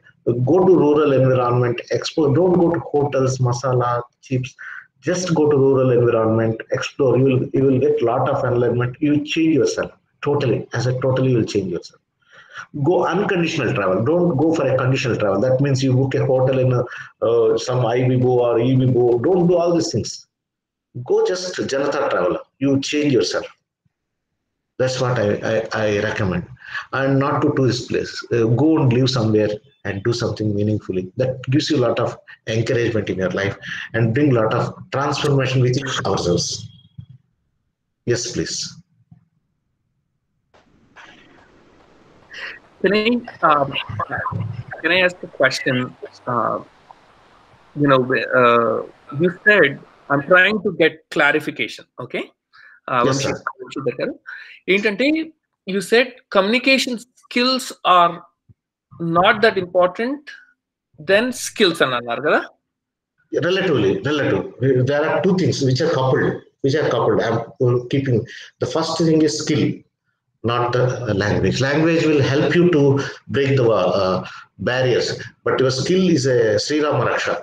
S5: go to rural environment, explore. Don't go to hotels, masala, chips. Just go to rural environment, explore. You will get a lot of enlightenment. You will change yourself totally. As a totally, you will change yourself. Go unconditional travel. Don't go for a conditional travel. That means you book a hotel in some IBBO or EBBO. Don't do all these things. Go just Janata travel. You change yourself. That's what I recommend. And not to tourist place. Go and live somewhere and do something meaningfully. That gives you a lot of encouragement in your life and bring a lot of transformation within ourselves. Yes, please.
S7: Can I ask a question? You said, I'm trying to get clarification. Okay.
S5: Yes, sir.
S7: You said communication skills are not that important than skills.
S5: Relative. There are two things which are coupled. I'm keeping the first thing is skill, not the language. Language will help you to break the barriers, but your skill is a Sri Rama Raksha.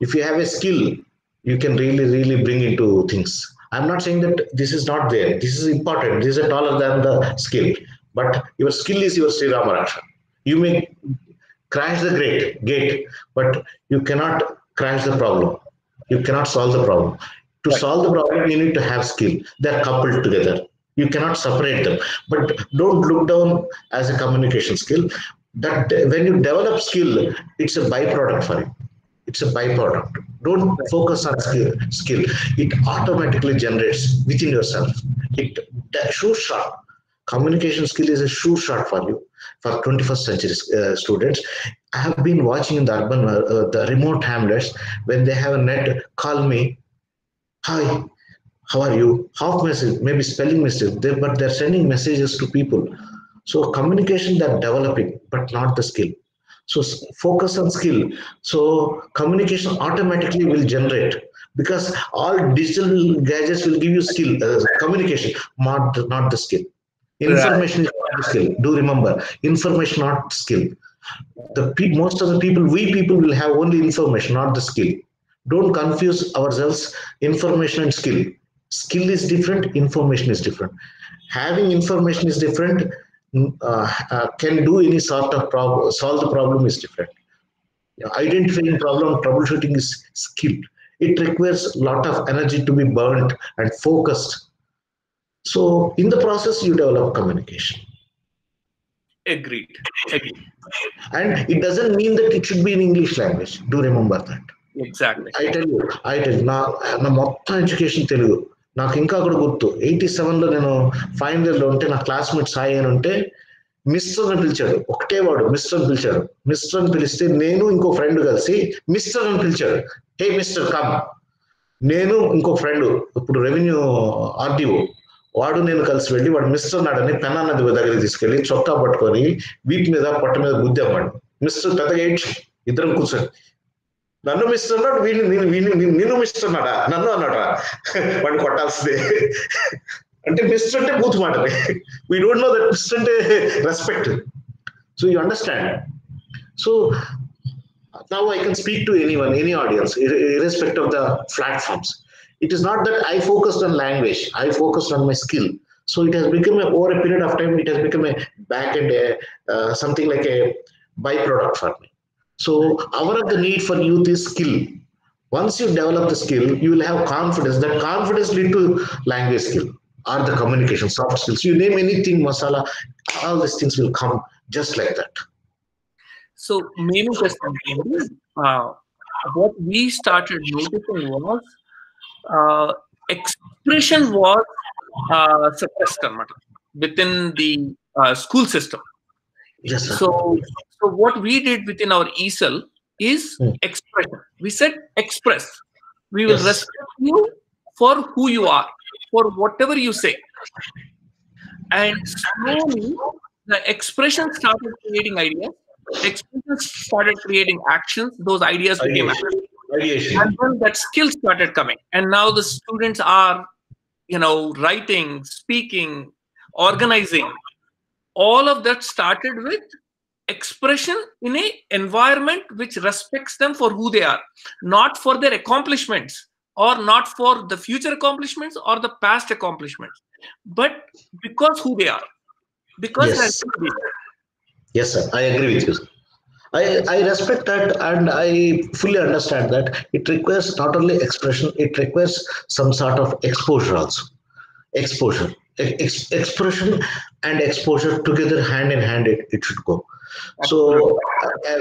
S5: If you have a skill, you can really bring into things. I'm not saying that this is not there. This is important. This is taller than the skill, but your skill is your Sri Rama Raksha. You may crash the gate, but you cannot crash the problem. You cannot solve the problem. To solve the problem, you need to have skill. They're coupled together. You cannot separate them. But don't look down as a communication skill. That when you develop skill, it's a byproduct for you. It's a byproduct. Don't focus on skill. It automatically generates within yourself. It shoot shot. Communication skill is a shoot shot for you, for 21st century students. I have been watching in the urban, the remote hamlets, when they have a net, call me, hi, how are you? Half message, maybe spelling mistake, but they're sending messages to people. So communication they're developing, but not the skill. So focus on skill. So communication automatically will generate, because all digital gadgets will give you skill, communication, not the skill. Information is not the skill. Do remember, information not skill. Most of the people, we people will have only information, not the skill. Don't confuse ourselves, information and skill. Skill is different, information is different. Having information is different, can do any sort of problem, solve the problem is different. Identifying problem, troubleshooting is skill. It requires a lot of energy to be burnt and focused. So in the process, you develop communication.
S7: Agreed.
S5: And it doesn't mean that it should be in English language. Do remember that.
S7: Exactly.
S5: I tell you, na మొత్తం education Telugu. నాకు ఇంకా కూడా గుర్తు 87లో నేను final year లో ఉంటే నా classmate Sai అని ఉంటే మిస్టర్ అని పిలిచాడు. ఒకటే వాడు మిస్టర్ అని పిలిచాడు. మిస్టర్ అని పిలిస్తే నేను ఇంకో ఫ్రెండ్ కలిసి మిస్టర్ అని పిలిచాడు. Hey mister come. నేను ఇంకో ఫ్రెండ్ ఇప్పుడు రెవెన్యూ ఆర్డీఓ వాడు నేను కలిసి వెళ్ళి వాడు మిస్టర్ నాడని పెన్నా నది దగ్గరికి తీసుకెళ్లి చొక్కా పట్టుకొని వీటి మీద పొట్ట మీద గుద్దామాడు. మిస్టర్ పెద్దగా ఏడ్చు, ఇద్దరం కూర్చొని నన్ను మిస్టర్ అన్నాడు, నిన్ను మిస్టర్ అన్నాడా, నన్ను అన్నాడా, వాడిని కొట్టాల్సిందే. అంటే మిస్టర్ అంటే బూత్ మాటలే. We don't know that mister అంటే respect. So you understand. So now I can speak to anyone, any audience, irrespective of the platforms. It is not that I focused on language, I focused on my skill. So it has become over a period of time, it has become a back end, something like a byproduct for me. So our the need for youth is skill. Once you develop the skill, you will have confidence. That confidence lead to language skill or the communication, soft skills. You name anything, masala, all these things will come just like that.
S7: So maybe just what we started noticing was expression was suppressed within the school system.
S5: Yes, sir.
S7: So what we did within our ESL is expression. We said express. We will respect you for who you are, for whatever you say. And slowly the expression started creating ideas. Expression started creating actions. Those ideas became
S5: ideation.
S7: And then that skill started coming. And now the students are, writing, speaking, organizing. All of that started with expression in an environment which respects them for who they are, not for their accomplishments or not for the future accomplishments or the past accomplishments, but because who they are. Because
S5: Yes, sir. I agree with you. I respect that, and I fully understand that it requires not only expression, it requires some sort of exposure also. Exposure. Expression and exposure together, hand in hand, it should go. So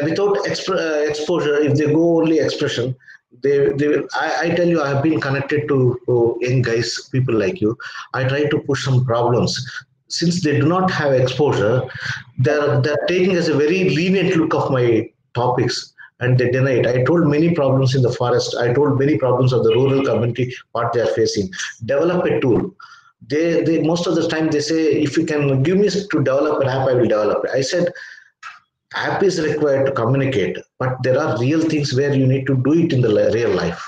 S5: without exposure, if they go only expression, they will. I tell you, I have been connected to young guys, people like you. I try to push some problems. Since they do not have exposure, they're taking as a very lenient look of my topics, and they deny it. I told many problems in the forest. I told many problems of the rural community what they are facing. Develop a tool. They most of the time they say, if you can give me to develop an app, I will develop it. I said, app is required to communicate, but there are real things where you need to do it in the real life.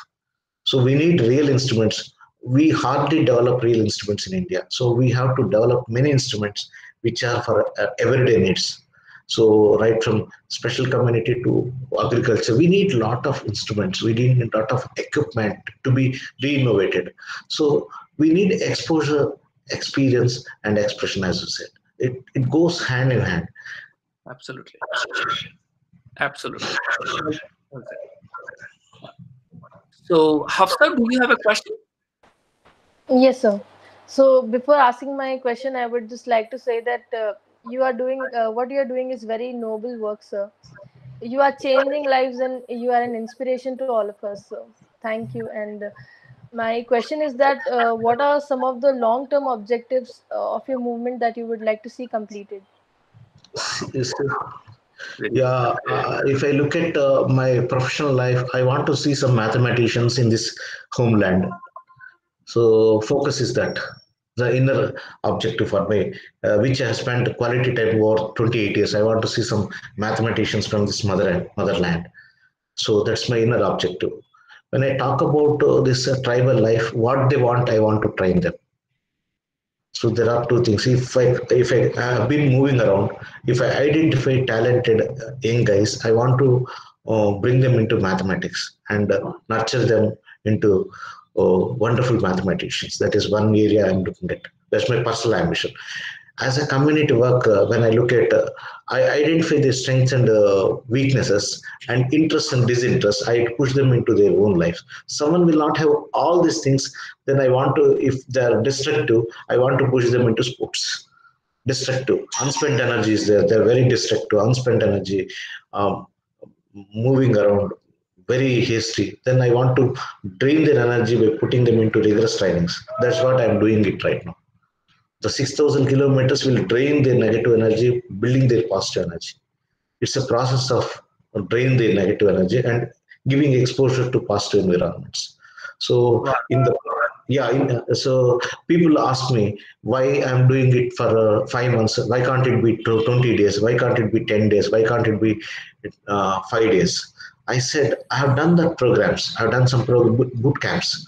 S5: So we need real instruments. We hardly develop real instruments in India. So we have to develop many instruments which are for everyday needs. So right from special community to agriculture, we need a lot of instruments. We need a lot of equipment to be re-innovated. So we need exposure, experience, and expression, as you said. It goes hand in hand.
S7: Absolutely. Absolutely. So, Hafsa, do you have a question?
S4: Yes, sir. So before asking my question, I would just like to say that you are doing what you are doing is very noble work, sir. You are changing lives and you are an inspiration to all of us. So thank you. And my question is that what are some of the long-term objectives of your movement that you would like to see completed?
S5: Yeah, if I look at my professional life, I want to see some mathematicians in this homeland. So focus is that the inner objective for me, which I have spent quality time over 28 years. I want to see some mathematicians from this motherland. So that's my inner objective. When I talk about this tribal life, what they want, I want to train them. So there are two things. If I have been moving around, if I identify talented young guys, I want to bring them into mathematics and nurture them into wonderful mathematicians. That is one area I'm looking at. That's my personal ambition. As a community work, when I look at, I identify their strengths and weaknesses and interests and disinterests. I push them into their own life. Someone will not have all these things. Then I want to, if they're destructive, I want to push them into sports. Destructive, unspent energy is there. They're very destructive, unspent energy, moving around, very hasty. Then I want to drain their energy by putting them into rigorous trainings. That's what I'm doing it right now. The 6,000 kilometers will drain their negative energy, building their positive energy. It's a process of drain their negative energy and giving exposure to positive environments. So so people ask me why I'm doing it for 5 months. Why can't it be 20 days? Why can't it be 10 days? Why can't it be 5 days? I said, I have done the programs. I've done some boot camps.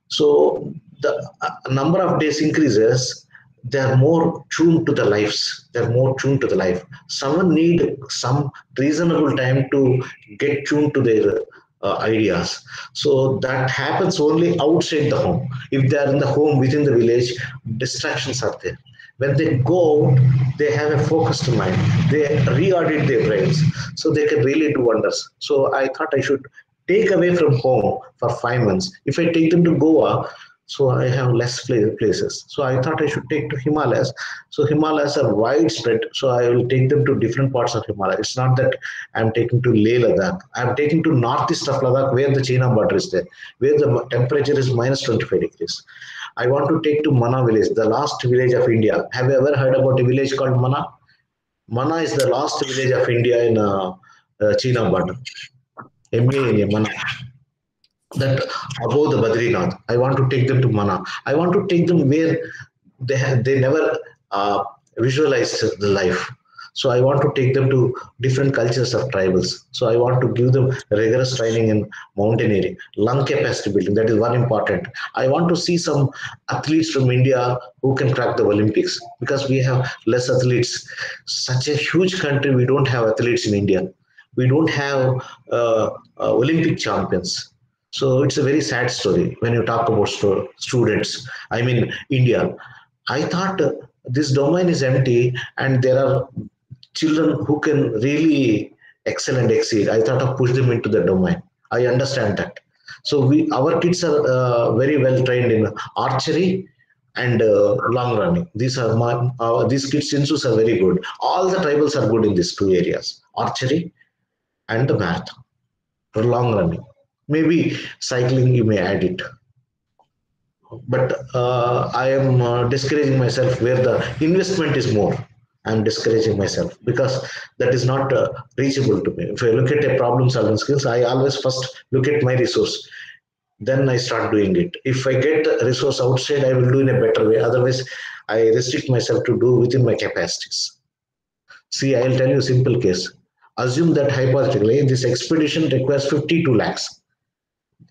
S5: So the number of days increases. They're more tuned to the lives. They're more tuned to the life. Someone need some reasonable time to get tuned to their ideas. So that happens only outside the home. If they are in the home within the village, distractions are there. When they go out, they have a focused mind. They re-audit their brains, so they can really do wonders. So I thought I should take away from home for 5 months. If I take them to Goa, so I have less places. So I thought I should take to Himalayas. So Himalayas are widespread. So I will take them to different parts of Himalaya. It's not that I'm taking to Leh Ladakh. I'm taking to northeast of Ladakh, where the China border is there, where the temperature is minus 25 degrees. I want to take to Mana village, the last village of India. Have you ever heard about a village called Mana? Mana is the last village of India in China border. Mana. That above the Badrinath. I want to take them to Mana. I want to take them where they never visualized the life. So I want to take them to different cultures of tribals. So I want to give them rigorous training in mountaineering, lung capacity building. That is one important. I want to see some athletes from India who can crack the Olympics, because we have less athletes. Such a huge country, we don't have athletes in India. We don't have Olympic champions. So it's a very sad story when you talk about students. I mean, India. I thought this domain is empty and there are children who can really excel and exceed. I thought of push them into the domain. I understand that. So our kids are very well trained in archery and long running. These are these kids Sinsus are very good. All the tribals are good in these two areas: archery and the marathon or long running. Maybe cycling you may add it. But I am discouraging myself where the investment is more. I'm discouraging myself because that is not reachable to me. If I look at a problem solving skills, I always first look at my resource. Then I start doing it. If I get a resource outside, I will do in a better way. Otherwise, I restrict myself to do within my capacities. See, I'll tell you a simple case. Assume that hypothetically, this expedition requires 52 lakhs.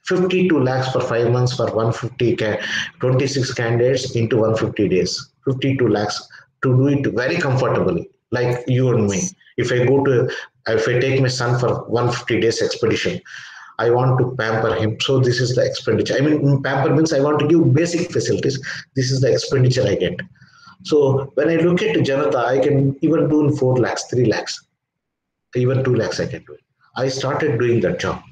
S5: 52 lakhs for 5 months for 26 candidates into 150 days. 52 lakhs to do it very comfortably, like you and me. If I take my son for 150 days expedition, I want to pamper him. So this is the expenditure. I mean, pamper means I want to give basic facilities. This is the expenditure I get. So when I look at Janata, I can even do in 4 lakhs, 3 lakhs, even 2 lakhs I can do it. I started doing that job.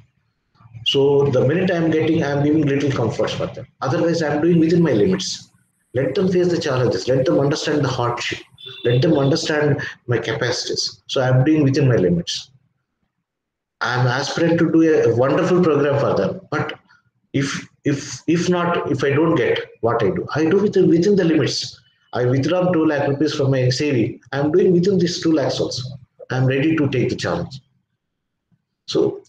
S5: So the minute I'm giving little comforts for them. Otherwise, I'm doing within my limits. Let them face the challenges. Let them understand the hardship. Let them understand my capacities. So I'm doing within my limits. I'm aspiring to do a wonderful program for them. But if I don't get what I do within the limits. I withdraw 2 lakh rupees from my saving. I'm doing within these 2 lakhs also. I'm ready to take the challenge. So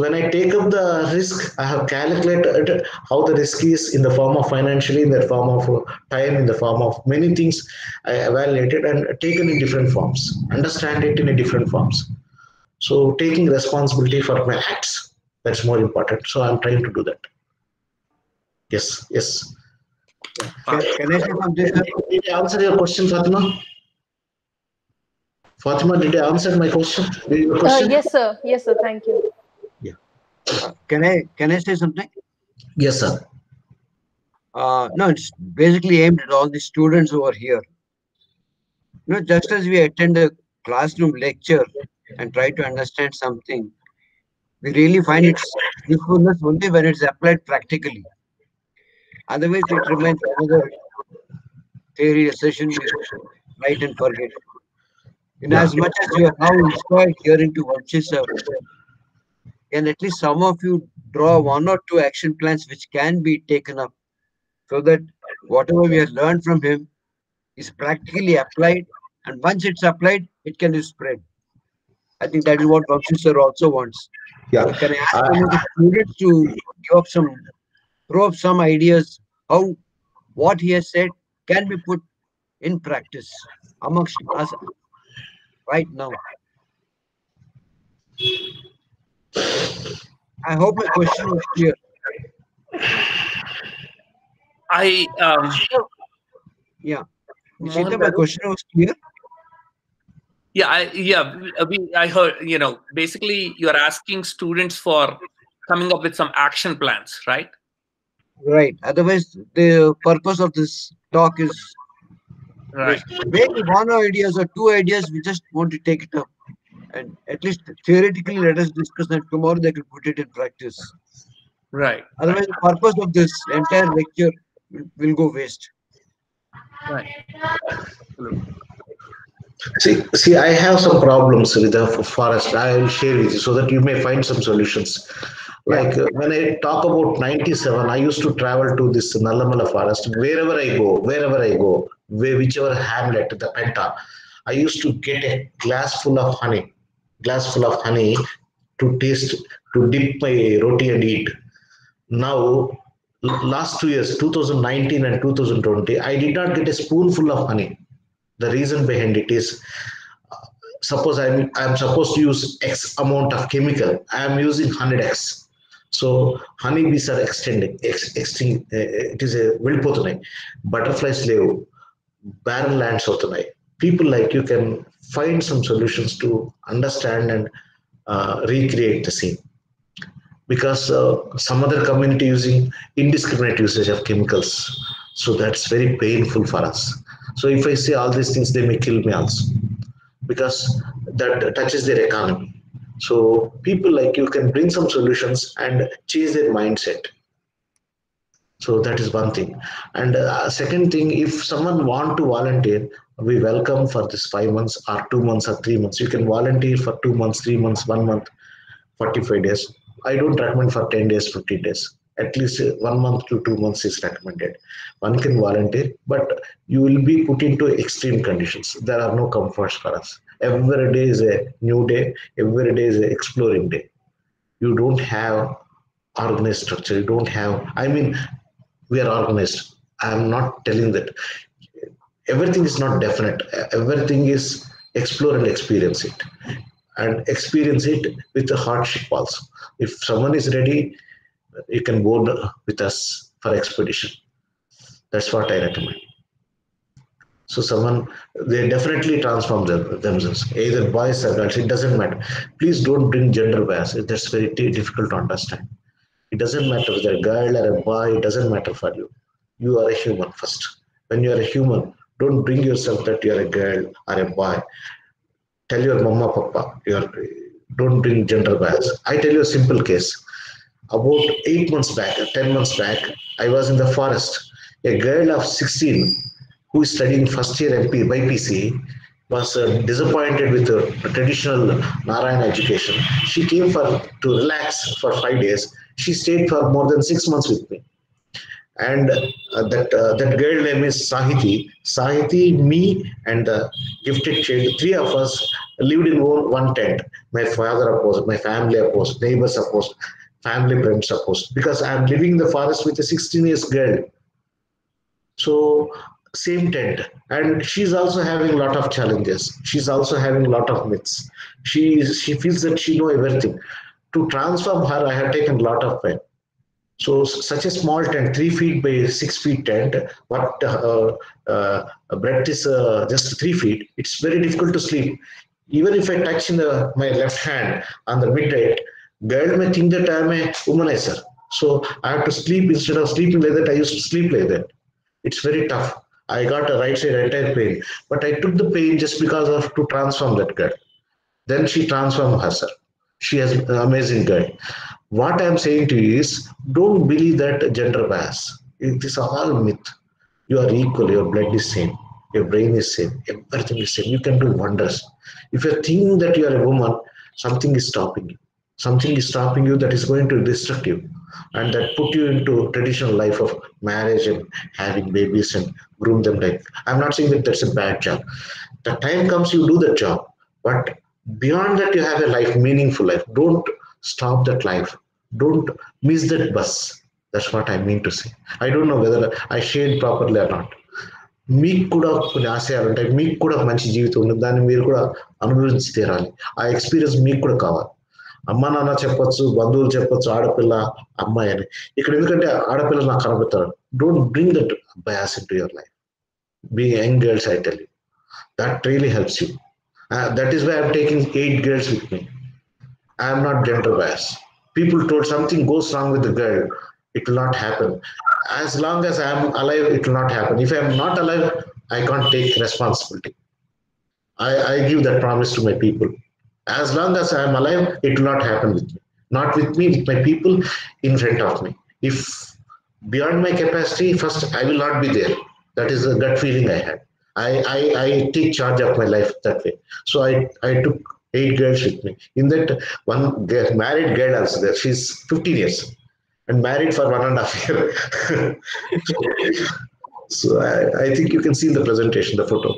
S5: when I take up the risk, I have calculated how the risk is in the form of financially, in the form of time, in the form of many things. I evaluated and taken in different forms, understand it in a different forms. So taking responsibility for my acts, that's more important. So I'm trying to do that. Yes.
S11: Can I say something?
S5: Did I answer your question, Fatima? Fatima, did I answer my question?
S4: Yes, sir. Yes, sir. Thank you.
S11: Can I say something?
S5: Yes, sir.
S11: No, it's basically aimed at all the students over here. Just as we attend a classroom lecture and try to understand something, we really find its usefulness only when it's applied practically. Otherwise, it remains another theory session we write and forget. In as much as you are now inspired hearing to Vamshi sir, can at least some of you draw 1 or 2 action plans which can be taken up so that whatever we have learned from him is practically applied, and once it's applied, it can be spread. I think that is what Vamshi sir also wants.
S5: Yeah.
S11: Can I ask some of the students to throw up some ideas how what he has said can be put in practice amongst us right now? I hope my question was clear. Yeah. Nishita, my question was clear.
S7: I heard, basically you're asking students for coming up with some action plans, right?
S11: Right. Otherwise, the purpose of this talk is
S7: right.
S11: Maybe 1 ideas or 2 ideas, we just want to take it up. And at least theoretically, let us discuss, and tomorrow they can put it in practice.
S7: Right.
S11: Otherwise, the purpose of this entire lecture will go waste.
S7: Right.
S5: See, I have some problems with the forest. I will share with you so that you may find some solutions. Like when I talk about 97, I used to travel to this Nallamala forest. Wherever I go, whichever hamlet, the Penta, I used to get a glass full of honey to taste, to dip my roti and eat. Now, last 2 years, 2019 and 2020, I did not get a spoonful of honey. The reason behind it is, suppose I'm supposed to use X amount of chemical, I am using 100X. So honeybees are extinct. It is a vilpotunai. Butterflies live, barren lands outunai. People like you can find some solutions to understand and recreate the scene. Because some other community using indiscriminate usage of chemicals. So that's very painful for us. So if I say all these things, they may kill me also. because that touches their economy. So people like you can bring some solutions and change their mindset. So that is one thing. And second thing, if someone want to volunteer, we welcome for this 5 months or 2 months or 3 months. You can volunteer for 2 months, 3 months, 1 month, 45 days. I don't recommend for 10 days, 15 days. At least 1 month to 2 months is recommended. One can volunteer, but you will be put into extreme conditions. There are no comforts for us. Every day is a new day. Every day is an exploring day. You don't have organized structure. You don't have, I mean, we are organized. I am not telling that. Everything is not definite. Everything is explore and experience it. And experience it with the hardship also. If someone is ready, you can board with us for expedition. That's what I recommend. So someone, they definitely transform themselves, either boys or girls, it doesn't matter. Please don't bring gender bias. That's very difficult to understand. It doesn't matter whether a girl or a boy, it doesn't matter for you. You are a human first. When you are a human, don't bring yourself that you are a girl or a boy. Tell your mama, papa, don't bring gender bias. I tell you a simple case. About 8 months back, 10 months back, I was in the forest. A girl of 16 who is studying first year BPC was disappointed with the traditional Narayan education. She came to relax for 5 days. She stayed for more than 6 months with me. And that girl name is Sahiti. Sahiti, me, and the gifted child, 3 of us lived in one tent. My father opposed, my family opposed, neighbors opposed, family friends opposed, because I am living in the forest with a 16 years girl. So same tent, and she's also having a lot of challenges. She's also having a lot of myths. She feels that she knows everything. To transform her, I have taken a lot of time. So such a small tent, 3 feet by 6 feet tent, what breadth is just 3 feet. It's very difficult to sleep. Even if I touch in my left hand on the midnight, girl may think that I am a womanizer. So I have to sleep, instead of sleeping like that, I used to sleep like that. It's very tough. I got a right side entire pain, but I took the pain just because of to transform that girl. Then she transformed herself. She has an amazing girl. What I'm saying to you is, don't believe that gender bias. It is all myth. You are equal. Your blood is same. Your brain is same. Everything is same. You can do wonders. If you're thinking that you are a woman, something is stopping you. Something is stopping you that is going to destruct you, and that put you into traditional life of marriage and having babies and groom them like. I'm not saying that that's a bad job. The time comes, you do the job, but beyond that, you have a life, meaningful life. Don't stop that life. Don't miss that bus. That's what I mean to say. I don't know whether I shared properly or not. మీకు కూడా కొన్ని ఆశయాలు ఉంటాయి, మీకు కూడా మంచి జీవితం ఉంది, దాన్ని మీరు కూడా అనుభవించి తీరాలి. ఆ ఎక్స్పీరియన్స్ మీకు కూడా కావాలి. అమ్మ నాన్న చెప్పొచ్చు, బంధువులు చెప్పొచ్చు, ఆడపిల్ల అమ్మాయి అని. ఇక్కడ ఎందుకంటే ఆడపిల్ల నాకు కనబడతారు. Don't bring that bias into your life. Be young girls, I tell you, that really helps you. That is why I'm taking 8 girls with me. I am not gender biased. People told something goes wrong with the girl, it will not happen. As long as I am alive, it will not happen. If I am not alive, I can't take responsibility. I give that promise to my people. As long as I am alive, it will not happen with me. Not with me, with my people in front of me. If beyond my capacity, first I will not be there. That is the gut feeling I had. I take charge of my life that way. So I took 8 girls with me. In that, one married girl also there. She's 15 years and married for 1.5 years. So I think you can see in the presentation, the photo.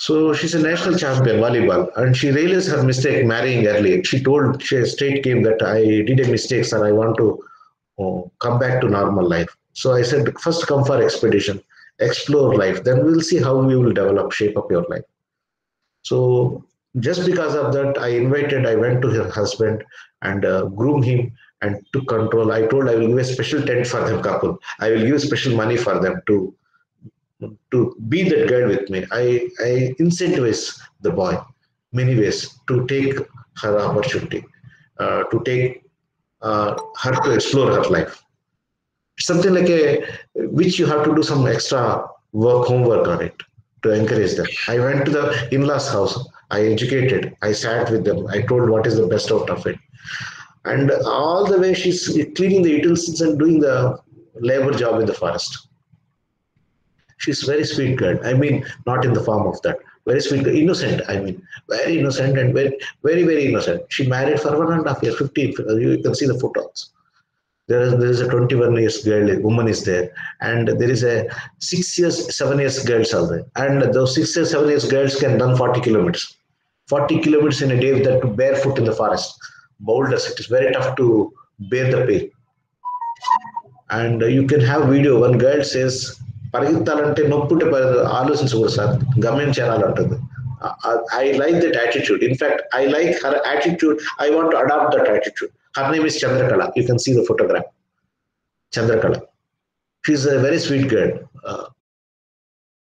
S5: So she's a national champion volleyball, and she realized her mistake marrying early. She straight came that I did a mistake, sir. I want to come back to normal life. So I said, first come for expedition. Explore life, then we'll see how we will develop, shape up your life. So just because of that, I went to her husband and groomed him and took control. I told I will give a special tent for them couple. I will give special money for them to be that girl with me. I incentivize the boy many ways to take her opportunity, to take her to explore her life. Something like which you have to do some extra work, homework on it, to to encourage them. I went to the in-laws house. I educated. I sat with them. I told what is the best out of it. And all the way she's cleaning the utensils and doing the labor job in the forest. She's very sweet girl. I mean, not in the form of that. Very sweet girl. Innocent. I mean, very innocent and very, very, very innocent. She married for 1.5 years, 15. You can see the photos. There is a 21 years girl, a woman is there, and there is a 6 years, 7 years girls are there. And those 6 years, 7 years girls can run 40 kilometers. 40 kilometers in a day, that to barefoot in the forest. Boulders, it is very tough to bear the pain. And you can have video. One girl says, పరిగెత్తాలంటే నొప్పుంటే ఆలోచించకూడదు sir, గమనించాలంటుంది. I like that attitude. In fact, I like her attitude. I want to adopt that attitude. Her name is Chandrakala. You can see the photograph. Chandrakala. She's a very sweet girl.